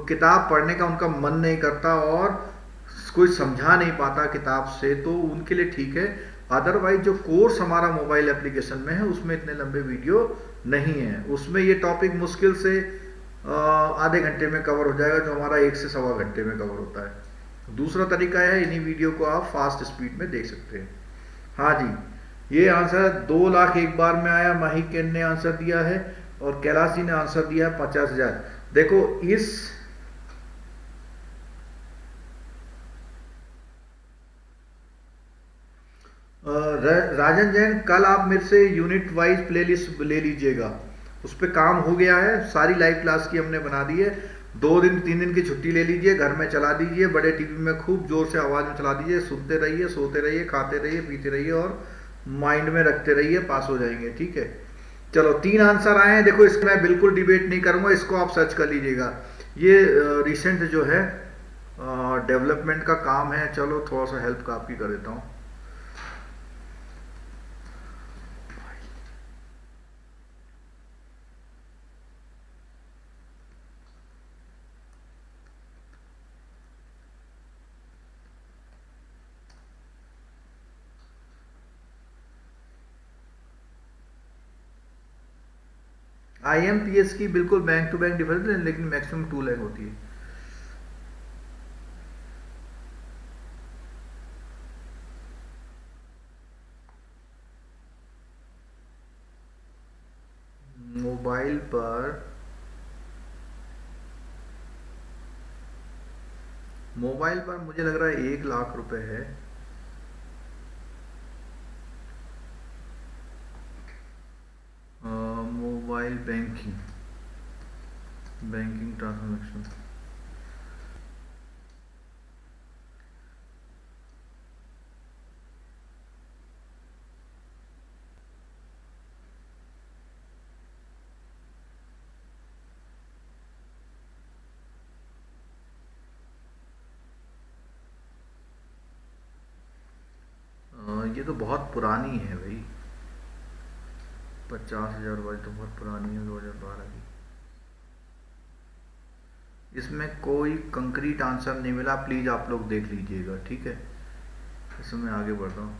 किताब पढ़ने का उनका मन नहीं करता और कोई समझा नहीं पाता किताब से, तो उनके लिए ठीक है। अदरवाइज जो कोर्स हमारा मोबाइल एप्लीकेशन में है उसमें इतने लंबे वीडियो नहीं है, उसमें ये टॉपिक मुश्किल से आधे घंटे में कवर हो जाएगा जो हमारा 1 से सवा घंटे में कवर होता है। दूसरा तरीका है, इन्हीं वीडियो को आप फास्ट स्पीड में देख सकते हैं। हाँ जी, ये आंसर 2 लाख एक बार में आया, माही ने आंसर दिया है और कैलाश जी ने आंसर दिया है 50,000। देखो इस राजन जैन, कल आप मेरे से यूनिट वाइज प्लेलिस्ट ले लीजिएगा, उस पर काम हो गया है, सारी लाइव क्लास की हमने बना दी है। 2 दिन 3 दिन की छुट्टी ले लीजिए, घर में चला दीजिए, बड़े टीवी में खूब जोर से आवाज में चला दीजिए, सुनते रहिए, सोते रहिए, खाते रहिए, पीते रहिए और माइंड में रखते रहिए, पास हो जाएंगे। ठीक है, चलो 3 आंसर आए हैं। देखो इसमें मैं बिल्कुल डिबेट नहीं करूंगा, इसको आप सर्च कर लीजिएगा। ये रिसेंट जो है डेवलपमेंट का काम है, चलो थोड़ा सा हेल्प का आपकी कर देता हूँ। IMPS की बिल्कुल बैंक टू बैंक डिफरेंस है, लेकिन मैक्सिमम 2 लाख होती है। मोबाइल पर मुझे लग रहा है 1 लाख रुपए है। Mobile banking transaction. ये तो बहुत पुरानी है भाई, 50,000 वाली तो बहुत पुरानी है, 2012 की। इसमें कोई कंक्रीट आंसर नहीं मिला, प्लीज आप लोग देख लीजिएगा, ठीक है। इसमें आगे बढ़ रहा हूँ,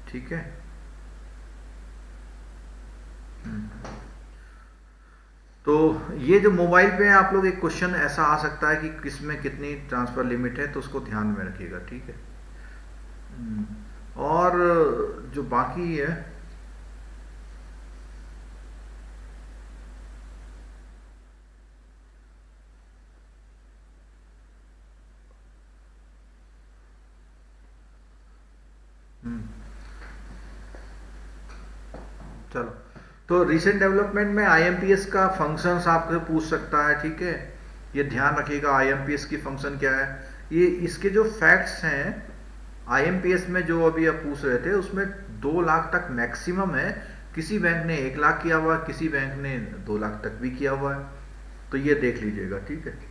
ठीक है। तो ये जो मोबाइल पे है, आप लोग एक क्वेश्चन ऐसा आ सकता है कि किसमें कितनी ट्रांसफर लिमिट है, तो उसको ध्यान में रखिएगा, ठीक है। और जो बाकी है, चलो, तो रिसेंट डेवलपमेंट में IMPS का फंक्शंस आपसे पूछ सकता है, ठीक है। ये ध्यान रखिएगा IMPS की फंक्शन क्या है। ये इसके जो फैक्ट्स हैं IMPS में, जो अभी आप पूछ रहे थे, उसमें 2 लाख तक मैक्सिमम है। किसी बैंक ने 1 लाख किया हुआ है, किसी बैंक ने 2 लाख तक भी किया हुआ है, तो ये देख लीजिएगा, ठीक है।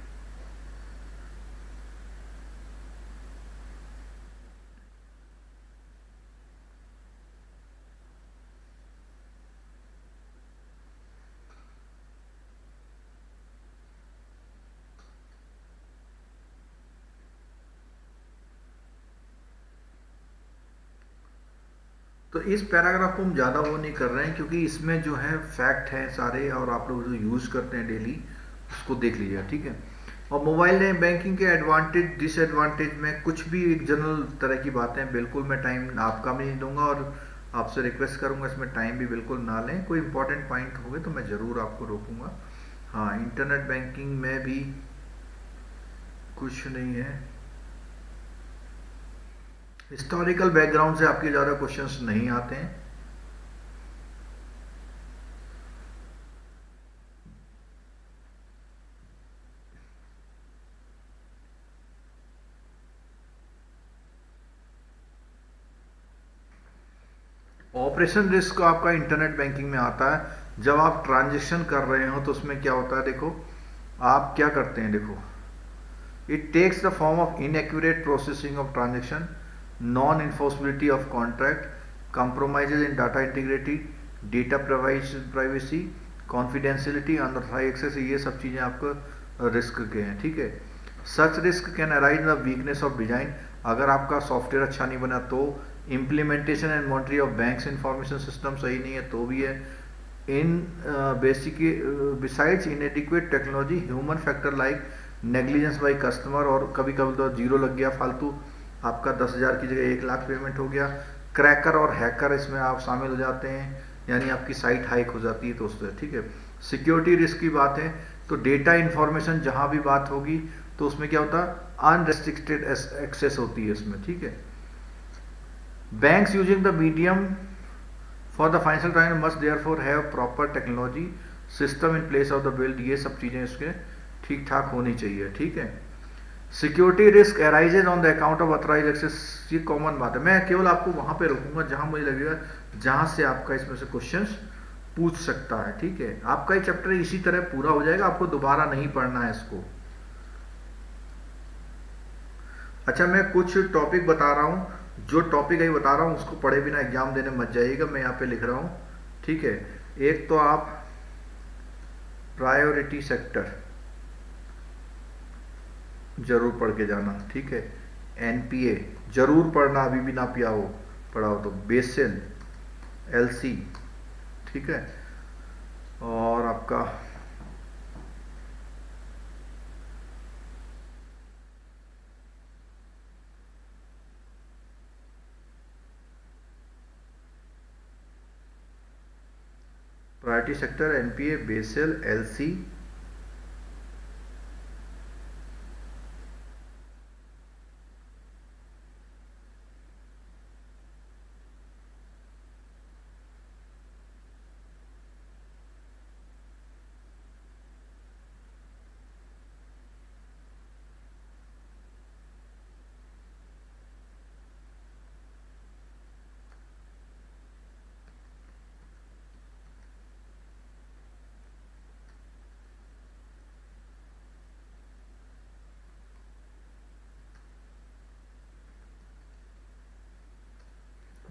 तो इस पैराग्राफ को हम ज़्यादा वो नहीं कर रहे हैं, क्योंकि इसमें जो है फैक्ट है सारे, और आप लोग जो यूज़ करते हैं डेली उसको देख लीजिएगा, ठीक है। और मोबाइल बैंकिंग के एडवांटेज डिसएडवांटेज में कुछ भी एक जनरल तरह की बातें, बिल्कुल मैं टाइम आपका भी नहीं दूंगा, और आपसे रिक्वेस्ट करूंगा इसमें टाइम भी बिल्कुल ना लें। कोई इंपॉर्टेंट पॉइंट होंगे तो मैं ज़रूर आपको रोकूंगा। हाँ, इंटरनेट बैंकिंग में भी कुछ नहीं है, हिस्टोरिकल बैकग्राउंड से आपके ज़्यादा क्वेश्चंस नहीं आते हैं। ऑपरेशन रिस्क आपका इंटरनेट बैंकिंग में आता है। जब आप ट्रांजेक्शन कर रहे हो तो उसमें क्या होता है, देखो आप क्या करते हैं, देखो it takes the form of inaccurate processing of transaction, non enforceability of contract, compromises in data integrity, data privacy, confidentiality, unauthorised access, ये सब चीज़ें आपको रिस्क के हैं, ठीक है। Such risk can arise the weakness of design, अगर आपका सॉफ्टवेयर अच्छा नहीं बना तो, implementation and monitory of banks information system सही नहीं है तो भी है। In basic besides inadequate technology, human factor like negligence by customer, और कभी कभी तो जीरो लग गया फालतू, आपका 10,000 की जगह 1 लाख पेमेंट हो गया। क्रैकर और हैकर इसमें आप शामिल हो जाते हैं, यानी आपकी साइट हाइक हो जाती है, तो उससे, ठीक है। सिक्योरिटी रिस्क की बात है तो डेटा इंफॉर्मेशन जहां भी बात होगी तो उसमें क्या होता है, अनरेस्ट्रिक्टेड एक्सेस होती है इसमें, ठीक है। Banks using the medium for the financial transaction must therefore have proper technology system in place of the build, ये सब चीजें इसके ठीक ठाक होनी चाहिए, ठीक है। Security risk arises on the account of authorise access, ये कॉमन बात है। मैं केवल आपको वहां पे रोकूंगा जहां मुझे लगेगा जहां से आपका इसमें से क्वेश्चंस पूछ सकता है, ठीक है। आपका ये चैप्टर इसी तरह पूरा हो जाएगा, आपको दोबारा नहीं पढ़ना है इसको। अच्छा, मैं कुछ टॉपिक बता रहा हूं, जो टॉपिक अभी बता रहा हूं उसको पढ़े बिना एग्जाम देने मत जाइएगा, मैं यहाँ पे लिख रहा हूं, ठीक है। एक तो आप प्रायोरिटी सेक्टर जरूर पढ़ के जाना, ठीक है। एनपीए जरूर पढ़ना, अभी भी ना पिया हो पढ़ा हो तो। बेसेल, एलसी, ठीक है। और आपका priority sector, NPA, Basel, LC.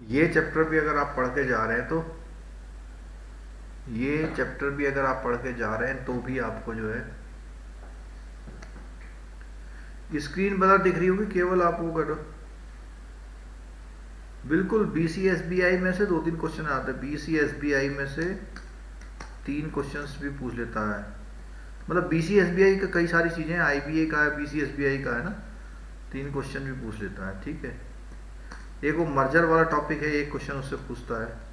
ये चैप्टर भी अगर आप पढ़ के जा रहे हैं तो ये चैप्टर भी अगर आप पढ़ के जा रहे हैं तो भी आपको जो है स्क्रीन बड़ा दिख रही होगी, केवल आप वो करो। बिल्कुल बीसीएसबीआई में से 2-3 क्वेश्चन आते हैं, बीसीएसबीआई में से 3 क्वेश्चंस भी पूछ लेता है। मतलब बीसीएसबीआई का कई सारी चीजें, आईबीए का है, बीसीएसबीआई का है ना, 3 क्वेश्चन भी पूछ लेता है। ठीक है, एक वो मर्जर वाला टॉपिक है, एक क्वेश्चन उससे पूछता है।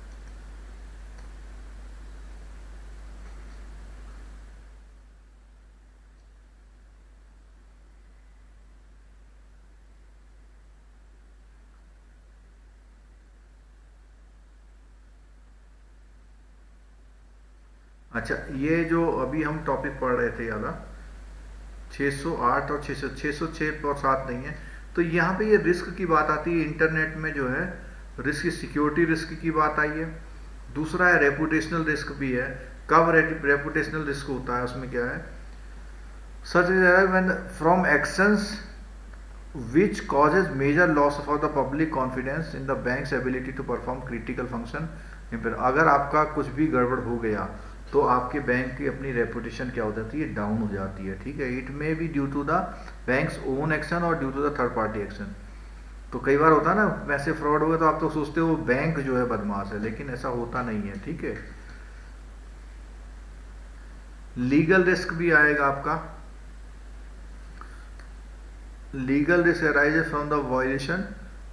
अच्छा, ये जो अभी हम टॉपिक पढ़ रहे थे यादा 608 और 606 और 7 नहीं है, तो यहाँ पे ये रिस्क की बात आती है। इंटरनेट में जो है रिस्क, सिक्योरिटी रिस्क की बात आई है। दूसरा है रेपुटेशनल रिस्क भी है। कब रेपुटेशनल रिस्क होता है, उसमें क्या है, such when from actions which causes major loss for the public confidence in the bank's ability to perform critical function। अगर आपका कुछ भी गड़बड़ हो गया तो आपके बैंक की अपनी रेपुटेशन क्या हो जाती है, डाउन हो जाती है। ठीक है, it may be due to the bank's own action और due to the third party action. तो कई बार होता है ना, वैसे फ्रॉड हो गया तो आप तो सोचते हो बैंक जो है बदमाश है, लेकिन ऐसा होता नहीं है। ठीक है, लीगल रिस्क भी आएगा आपका। Legal risk arises from the violation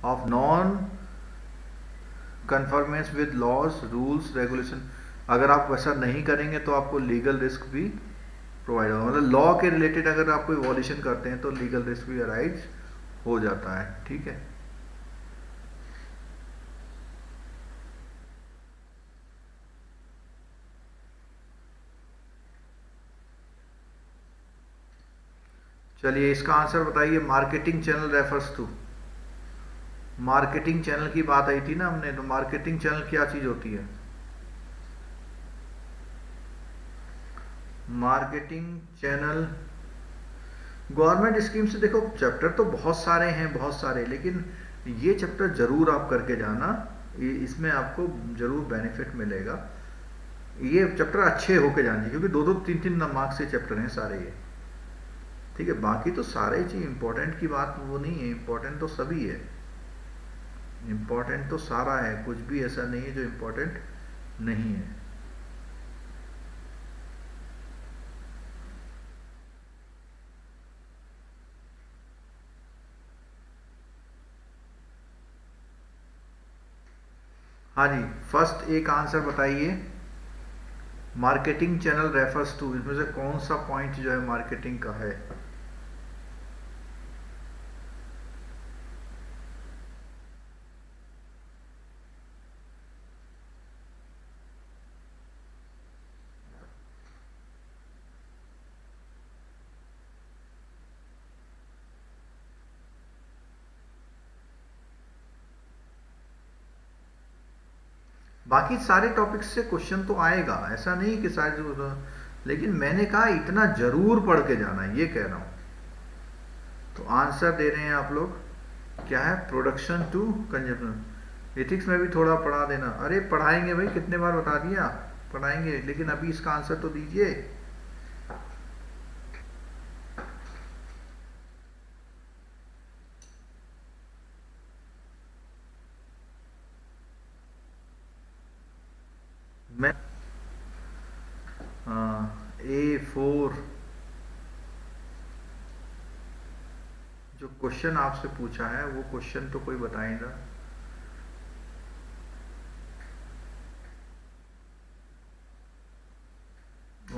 of non conformance with laws, rules, regulation. अगर आप वैसा नहीं करेंगे तो आपको लीगल रिस्क भी प्रोवाइड होगा। मतलब लॉ के रिलेटेड अगर आप कोई वॉल्यूशन करते हैं तो लीगल रिस्क भी अराइज हो जाता है। ठीक है, चलिए इसका आंसर बताइए। Marketing channel refers to, marketing channel की बात आई थी ना हमने, तो मार्केटिंग चैनल क्या चीज होती है? मार्केटिंग चैनल गवर्नमेंट स्कीम से, देखो चैप्टर तो बहुत सारे हैं, बहुत सारे, लेकिन ये चैप्टर जरूर आप करके जाना, इसमें आपको जरूर बेनिफिट मिलेगा। ये चैप्टर अच्छे होके जाने, क्योंकि 2-2 3-3 मार्क्स से चैप्टर हैं सारे ये। ठीक है, बाकी तो सारे चीज इंपॉर्टेंट की बात वो नहीं है, इंपॉर्टेंट तो सभी है, इंपॉर्टेंट तो सारा है, कुछ भी ऐसा नहीं है जो इंपॉर्टेंट नहीं है। हाँ जी, फर्स्ट एक आंसर बताइए। मार्केटिंग चैनल रेफर्स टू, इसमें से कौन सा पॉइंट जो है मार्केटिंग का है? बाकी सारे टॉपिक्स से क्वेश्चन तो आएगा, ऐसा नहीं कि सारे, लेकिन मैंने कहा इतना जरूर पढ़ के जाना, ये कह रहा हूं। तो आंसर दे रहे हैं आप लोग, क्या है, प्रोडक्शन टू कंजप्शन। एथिक्स में भी थोड़ा पढ़ा देना। अरे पढ़ाएंगे भाई, कितने बार बता दिया, पढ़ाएंगे, लेकिन अभी इसका आंसर तो दीजिए। मैं A4 जो क्वेश्चन आपसे पूछा है वो क्वेश्चन तो कोई बताएगा।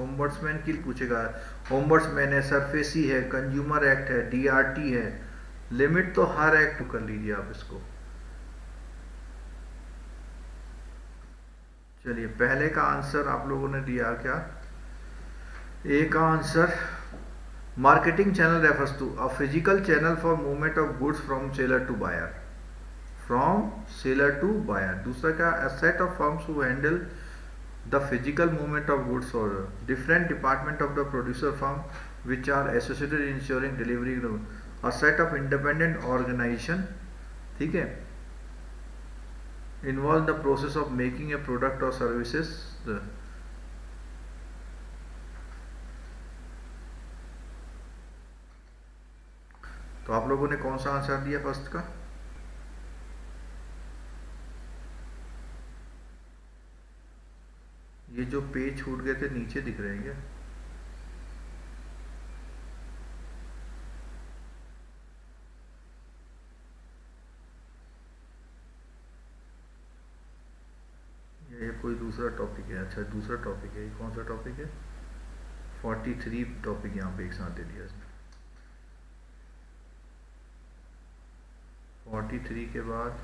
ओम्बड्समैन की पूछेगा, ओम्बड्समैन है, सरफेसी है, कंज्यूमर एक्ट है, डीआरटी है, लिमिट तो हर एक्ट कर लीजिए आप इसको। चलिए पहले का आंसर आप लोगों ने दिया क्या? ए का answer, marketing channel refers to a physical channel for movement of goods from seller to buyer, from seller to buyer. दूसरा क्या, a set of firms who handle the physical movement of goods or different department of the producer firm which are associated in ensuring delivery, a set of independent organization, ठीक है, involve the process of making a product or services। तो आप लोगों ने कौन सा answer दिया first का? ये जो पेज छूट गए थे नीचे दिख रहे हैं क्या? ये कोई दूसरा टॉपिक है? अच्छा दूसरा टॉपिक है, ये कौन सा टॉपिक है? 43 टॉपिक यहाँ पे एक साथ दे दिया इसने। 43 के बाद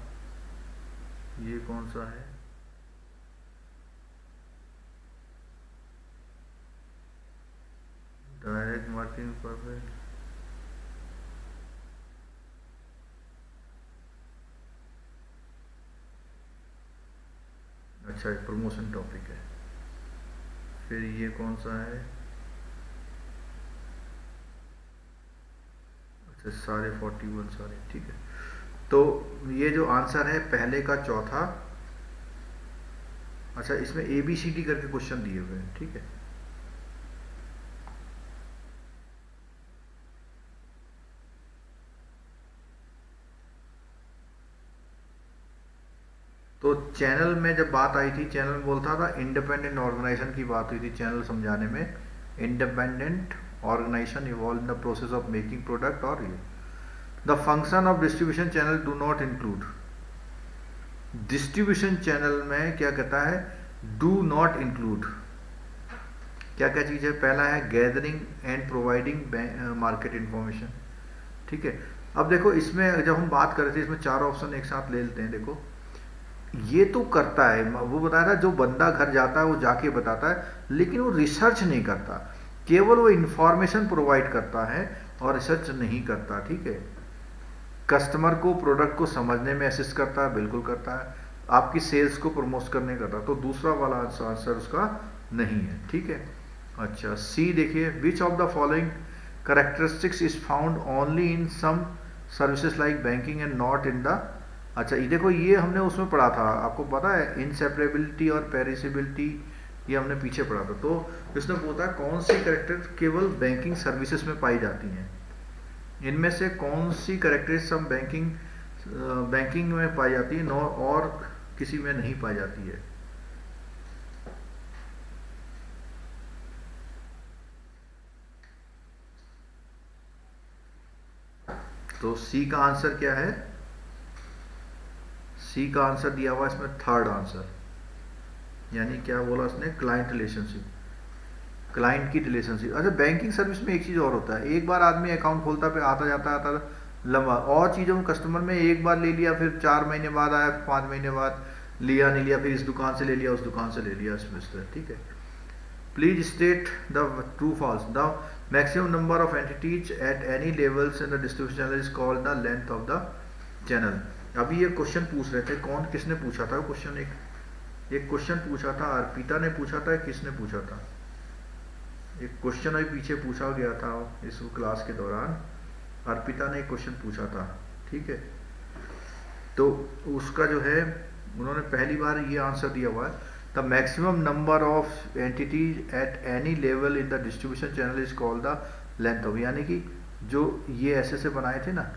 ये कौन सा है? डायरेक्ट मार्केटिंग परफेक्ट, अच्छा प्रमोशन टॉपिक है। फिर ये कौन सा है? अच्छा सारे 41 सारे, ठीक है। तो ये जो आंसर है पहले का चौथा, अच्छा इसमें ABCD करके क्वेश्चन दिए हुए हैं, ठीक है। तो चैनल में जब बात आई थी, चैनल बोलता था इंडिपेंडेंट ऑर्गेनाइजेशन की बात हुई थी चैनल समझाने में। Independent organisation involve in the process of making product, और ये the function of distribution channel do not include. Distribution channel में क्या कहता है? Do not include. क्या क्या चीज़ है? पहला है gathering and providing market information, ठीक है। अब देखो इसमें जब हम बात कर रहे थे, इसमें चार ऑप्शन एक साथ ले लेते हैं। देखो ये तो करता है, वो बताया था जो बंदा घर जाता है वो जाके बताता है, लेकिन वो रिसर्च नहीं करता, केवल वो इंफॉर्मेशन प्रोवाइड करता है और रिसर्च नहीं करता, ठीक है। कस्टमर को प्रोडक्ट को समझने में असिस्ट करता है, बिल्कुल करता है। आपकी सेल्स को प्रमोट करने करता, तो दूसरा वाला आंसर उसका नहीं है, ठीक है। अच्छा सी देखिए, which of the following characteristics is found only in some services like banking and not in the. अच्छा ये देखो, ये हमने उसमें पढ़ा था, आपको पता है इनसेपरेबिलिटी और पेरिसेबिलिटी, ये हमने पीछे पढ़ा था। तो इसमें बोलता है कौन सी कैरेक्टर केवल बैंकिंग सर्विसेज में पाई जाती हैं, इनमें से कौन सी कैरेक्टरिस्टिक्स बैंकिंग में पाई जाती है और किसी में नहीं पाई जाती है। तो सी का आंसर क्या है? सी का आंसर दिया हुआ इसमें थर्ड आंसर, यानी क्या बोला उसने? क्लाइंट रिलेशनशिप, क्लाइंट की रिलेशनशिप। अच्छा बैंकिंग सर्विस में एक चीज़ और होता है, एक बार आदमी अकाउंट खोलता पे आता जाता लंबा, और चीज़ों में कस्टमर में एक बार ले लिया, फिर 4 महीने बाद आया, 5 महीने बाद लिया नहीं लिया, फिर इस दुकान से ले लिया, उस दुकान से ले लिया, इसमें ठीक है। Please state the true false. The maximum number of entities at any levels in the distribution channel is called the length of the channel. अभी ये क्वेश्चन पूछ रहे थे, कौन किसने पूछा था क्वेश्चन? एक क्वेश्चन पूछा था, अर्पिता ने पूछा था, किसने पूछा था? एक क्वेश्चन अभी पीछे पूछा गया था इस क्लास के दौरान, अर्पिता ने एक क्वेश्चन पूछा था, ठीक है। तो उसका जो है उन्होंने पहली बार ये आंसर दिया हुआ है, the maximum number of entities at any level in the distribution channel is called the length of. यानी कि जो ये ऐसे बनाए थे ना,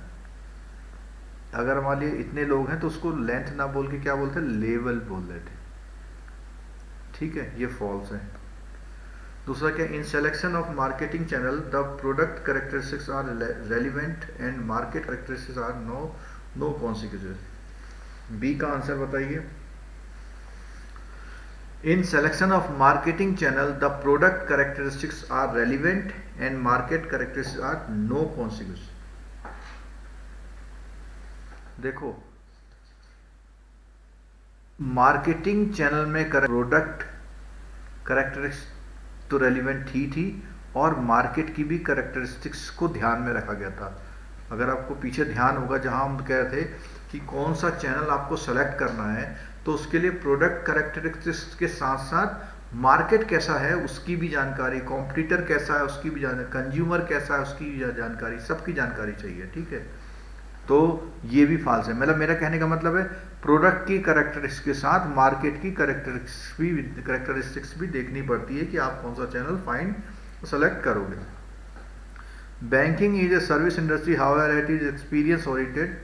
अगर मान लिया इतने लोग हैं तो उसको लेंथ ना बोल के क्या बोलते? लेवल बोल रहे थे, ठीक है। ये फॉल्स है। दूसरा क्या, in selection of marketing channel the product characteristics are relevant and market characteristics are no consequences. B का आंसर बताइए। In selection of marketing channel the product characteristics are relevant and market characteristics are no consequence. देखो, marketing channel में product characteristics तो relevant थी और market की भी characteristics को ध्यान में रखा गया था। अगर आपको पीछे ध्यान होगा जहां हम कह रहे थे कि कौन सा चैनल आपको सेलेक्ट करना है, तो उसके लिए प्रोडक्ट करेक्टरिस्टिक्स के साथ साथ मार्केट कैसा है उसकी भी जानकारी, कॉम्पिटिटर कैसा है उसकी भी जानकारी, कंज्यूमर कैसा है उसकी भी जानकारी, सबकी जानकारी चाहिए। ठीक है, तो ये भी फॉल्स है। मतलब मेरा कहने का मतलब है प्रोडक्ट की करेक्टरिस्टिक्स के साथ मार्केट की करेक्टरिस्टिक्स भी देखनी पड़ती है कि आप कौन सा चैनल फाइंड सेलेक्ट करोगे। Banking is a service industry, however it is experience oriented.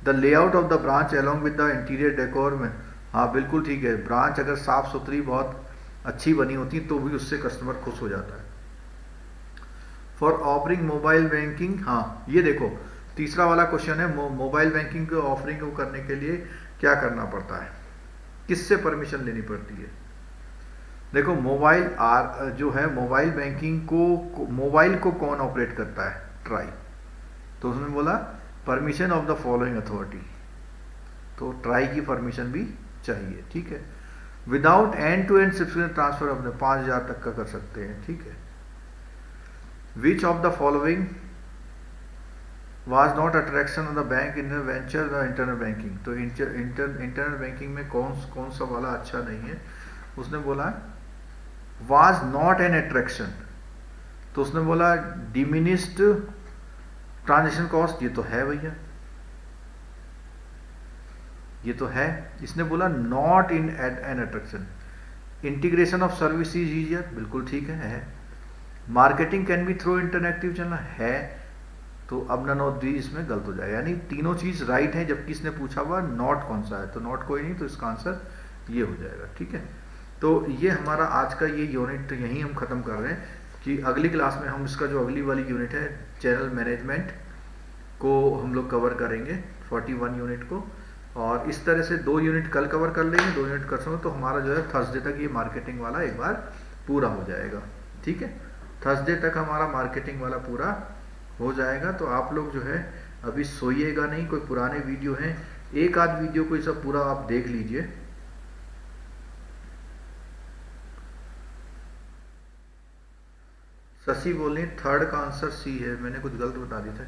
The layout of the branch along with the interior decor में, हाँ बिल्कुल ठीक है, ब्रांच अगर साफ सुथरी बहुत अच्छी बनी होती तो भी उससे कस्टमर खुश हो जाता है। फॉर ऑफरिंग मोबाइल बैंकिंग, हाँ ये देखो तीसरा वाला क्वेश्चन है, मोबाइल बैंकिंग को ऑफरिंग को करने के लिए क्या करना पड़ता है, किससे परमिशन लेनी पड़ती है। देखो मोबाइल जो है मोबाइल बैंकिंग को, मोबाइल को कौन ऑपरेट करता है, ट्राई, तो उसने बोला permission of the following authority, तो ट्राई की परमिशन भी चाहिए। ठीक है, without end to end subscription transfer अपने 5,000 तक का कर सकते हैं। ठीक है, which of the following was not attraction of the bank in the venture the internal banking, तो इंटरनल बैंकिंग में कौन सा वाला अच्छा नहीं है। उसने बोला was not an attraction, तो उसने बोला diminished ट्रांजेक्शन कॉस्ट, ये तो है भैया, ये तो है। इसने बोला not in an attraction. Integration of services easier, बिल्कुल ठीक है। Marketing can be through interactive channel है, तो अब नन ऑफ दी इसमें गलत हो जाएगा, यानी तीनों चीज राइट है, जबकि इसने पूछा हुआ नॉट कौन सा है, तो नॉट कोई नहीं, तो इसका आंसर ये हो जाएगा। ठीक है, तो ये हमारा आज का ये यूनिट यहीं हम खत्म कर रहे हैं कि अगली क्लास में हम इसका जो अगली वाली यूनिट है चैनल मैनेजमेंट को हम लोग कवर करेंगे, 41 यूनिट को, और इस तरह से 2 यूनिट कल कवर कर लेंगे, 2 यूनिट कर सकते, तो हमारा जो है थर्सडे तक ये मार्केटिंग वाला एक बार पूरा हो जाएगा। ठीक है, थर्सडे तक हमारा मार्केटिंग वाला पूरा हो जाएगा। तो आप लोग जो है अभी सोइएगा नहीं, कोई पुराने वीडियो हैं, एक आध वीडियो को सब पूरा आप देख लीजिए। शशि बोल रही थर्ड का आंसर सी है, मैंने कुछ गलत बता दिया था।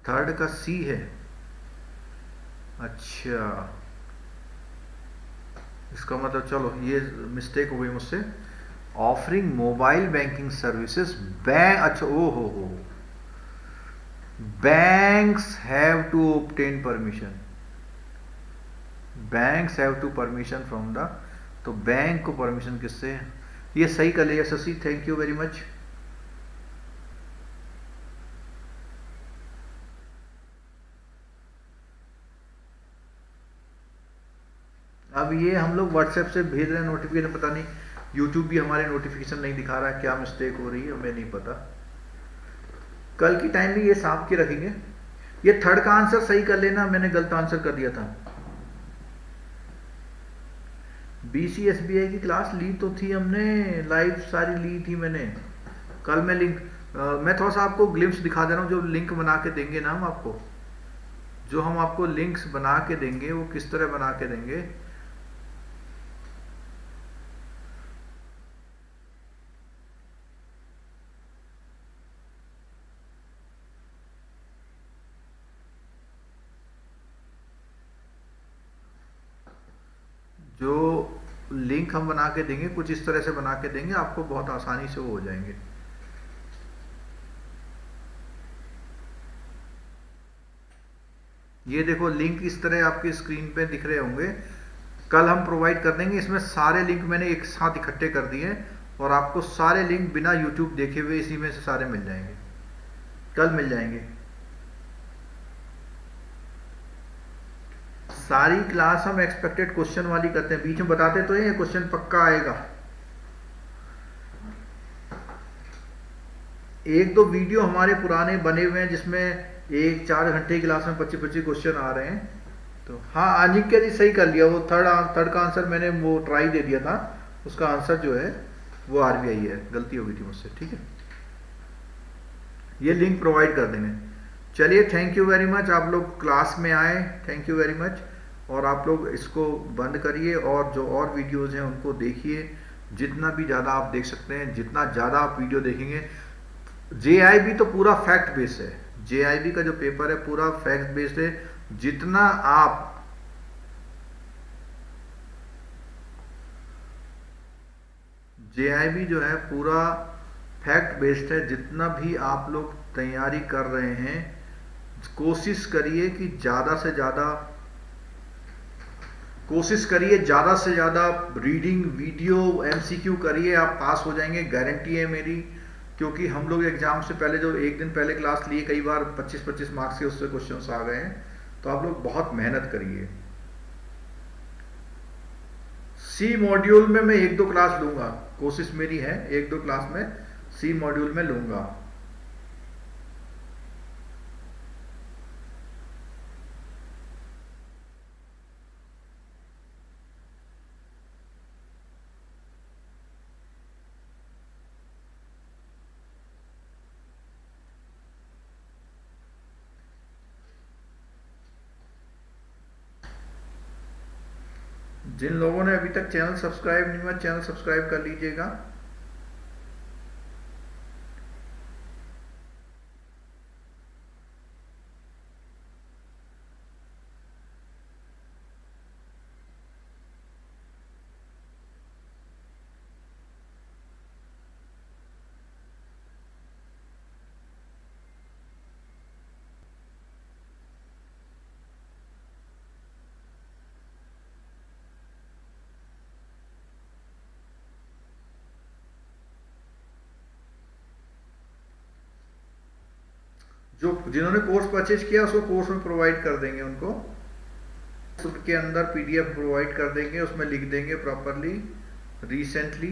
थर्ड का सी है, अच्छा इसका मतलब चलो ये मिस्टेक हो गई मुझसे। Offering mobile banking services bank, अच्छा ओ हो, banks have to obtain permission, banks have to permission from the, तो बैंक को परमिशन किससे, ये सही कर लिया Shashi, thank you very much. अब ये हम लोग व्हाट्सएप से भेज रहे हैं नोटिफिकेशन, पता नहीं यूट्यूब भी हमारे नोटिफिकेशन नहीं दिखा रहा है, क्या मिस्टेक हो रही है हमें नहीं पता। कल की टाइम में ये सांप के रखेंगे। ये थर्ड का आंसर सही कर लेना, मैंने गलत आंसर कर दिया था। BCSBI की क्लास ली तो थी हमने, लाइव सारी ली थी मैंने। कल मैं लिंक मैं थोड़ा सा आपको ग्लिम्स दिखा दे रहा हूँ, जो लिंक बना के देंगे ना हम आपको, जो हम आपको लिंक्स बना के देंगे वो किस तरह बना के देंगे। जो लिंक हम बना के देंगे कुछ इस तरह से बना के देंगे, आपको बहुत आसानी से वो हो जाएंगे। ये देखो लिंक इस तरह आपकी स्क्रीन पे दिख रहे होंगे, कल हम प्रोवाइड कर देंगे। इसमें सारे लिंक मैंने एक साथ इकट्ठे कर दिए और आपको सारे लिंक बिना यूट्यूब देखे हुए इसी में से सारे मिल जाएंगे, कल मिल जाएंगे। सारी क्लास हम एक्सपेक्टेड क्वेश्चन वाली करते हैं, बीच में बताते तो ये क्वेश्चन पक्का आएगा। एक दो वीडियो हमारे पुराने बने हुए हैं जिसमें 4 घंटे की क्लास में 25-25 क्वेश्चन आ रहे हैं। तो हाँ, अनिकेत जी सही कर लिया, वो थर्ड का आंसर मैंने वो ट्राई दे दिया था, उसका आंसर जो है वो RBI है, गलती हो गई थी मुझसे। ठीक है, ये लिंक प्रोवाइड कर देंगे। चलिए, थैंक यू वेरी मच, आप लोग क्लास में आए, थैंक यू वेरी मच। और आप लोग इसको बंद करिए और जो और वीडियोस हैं उनको देखिए, जितना भी ज़्यादा आप देख सकते हैं, जितना ज़्यादा आप वीडियो देखेंगे। JIB तो पूरा फैक्ट बेस्ड है, JIB का जो पेपर है पूरा फैक्ट बेस्ड है। जितना आप JIB जो है पूरा फैक्ट बेस्ड है। जितना भी आप लोग तैयारी कर रहे हैं, कोशिश करिए कि ज़्यादा से ज़्यादा रीडिंग, वीडियो, MCQ करिए, आप पास हो जाएंगे, गारंटी है मेरी। क्योंकि हम लोग एग्जाम से पहले जो एक दिन पहले क्लास लिए, कई बार 25-25 मार्क्स के उससे क्वेश्चंस आ गए हैं। तो आप लोग बहुत मेहनत करिए। C मॉड्यूल में मैं 1-2 क्लास लूंगा, कोशिश मेरी है 1-2 क्लास में C मॉड्यूल में लूंगा। जिन लोगों ने अभी तक चैनल सब्सक्राइब नहीं हुआ, चैनल सब्सक्राइब कर लीजिएगा। जो जिन्होंने कोर्स परचेज किया उसको कोर्स में प्रोवाइड कर देंगे, उनको के अंदर PDF प्रोवाइड कर देंगे, उसमें लिख देंगे प्रॉपरली रिसेंटली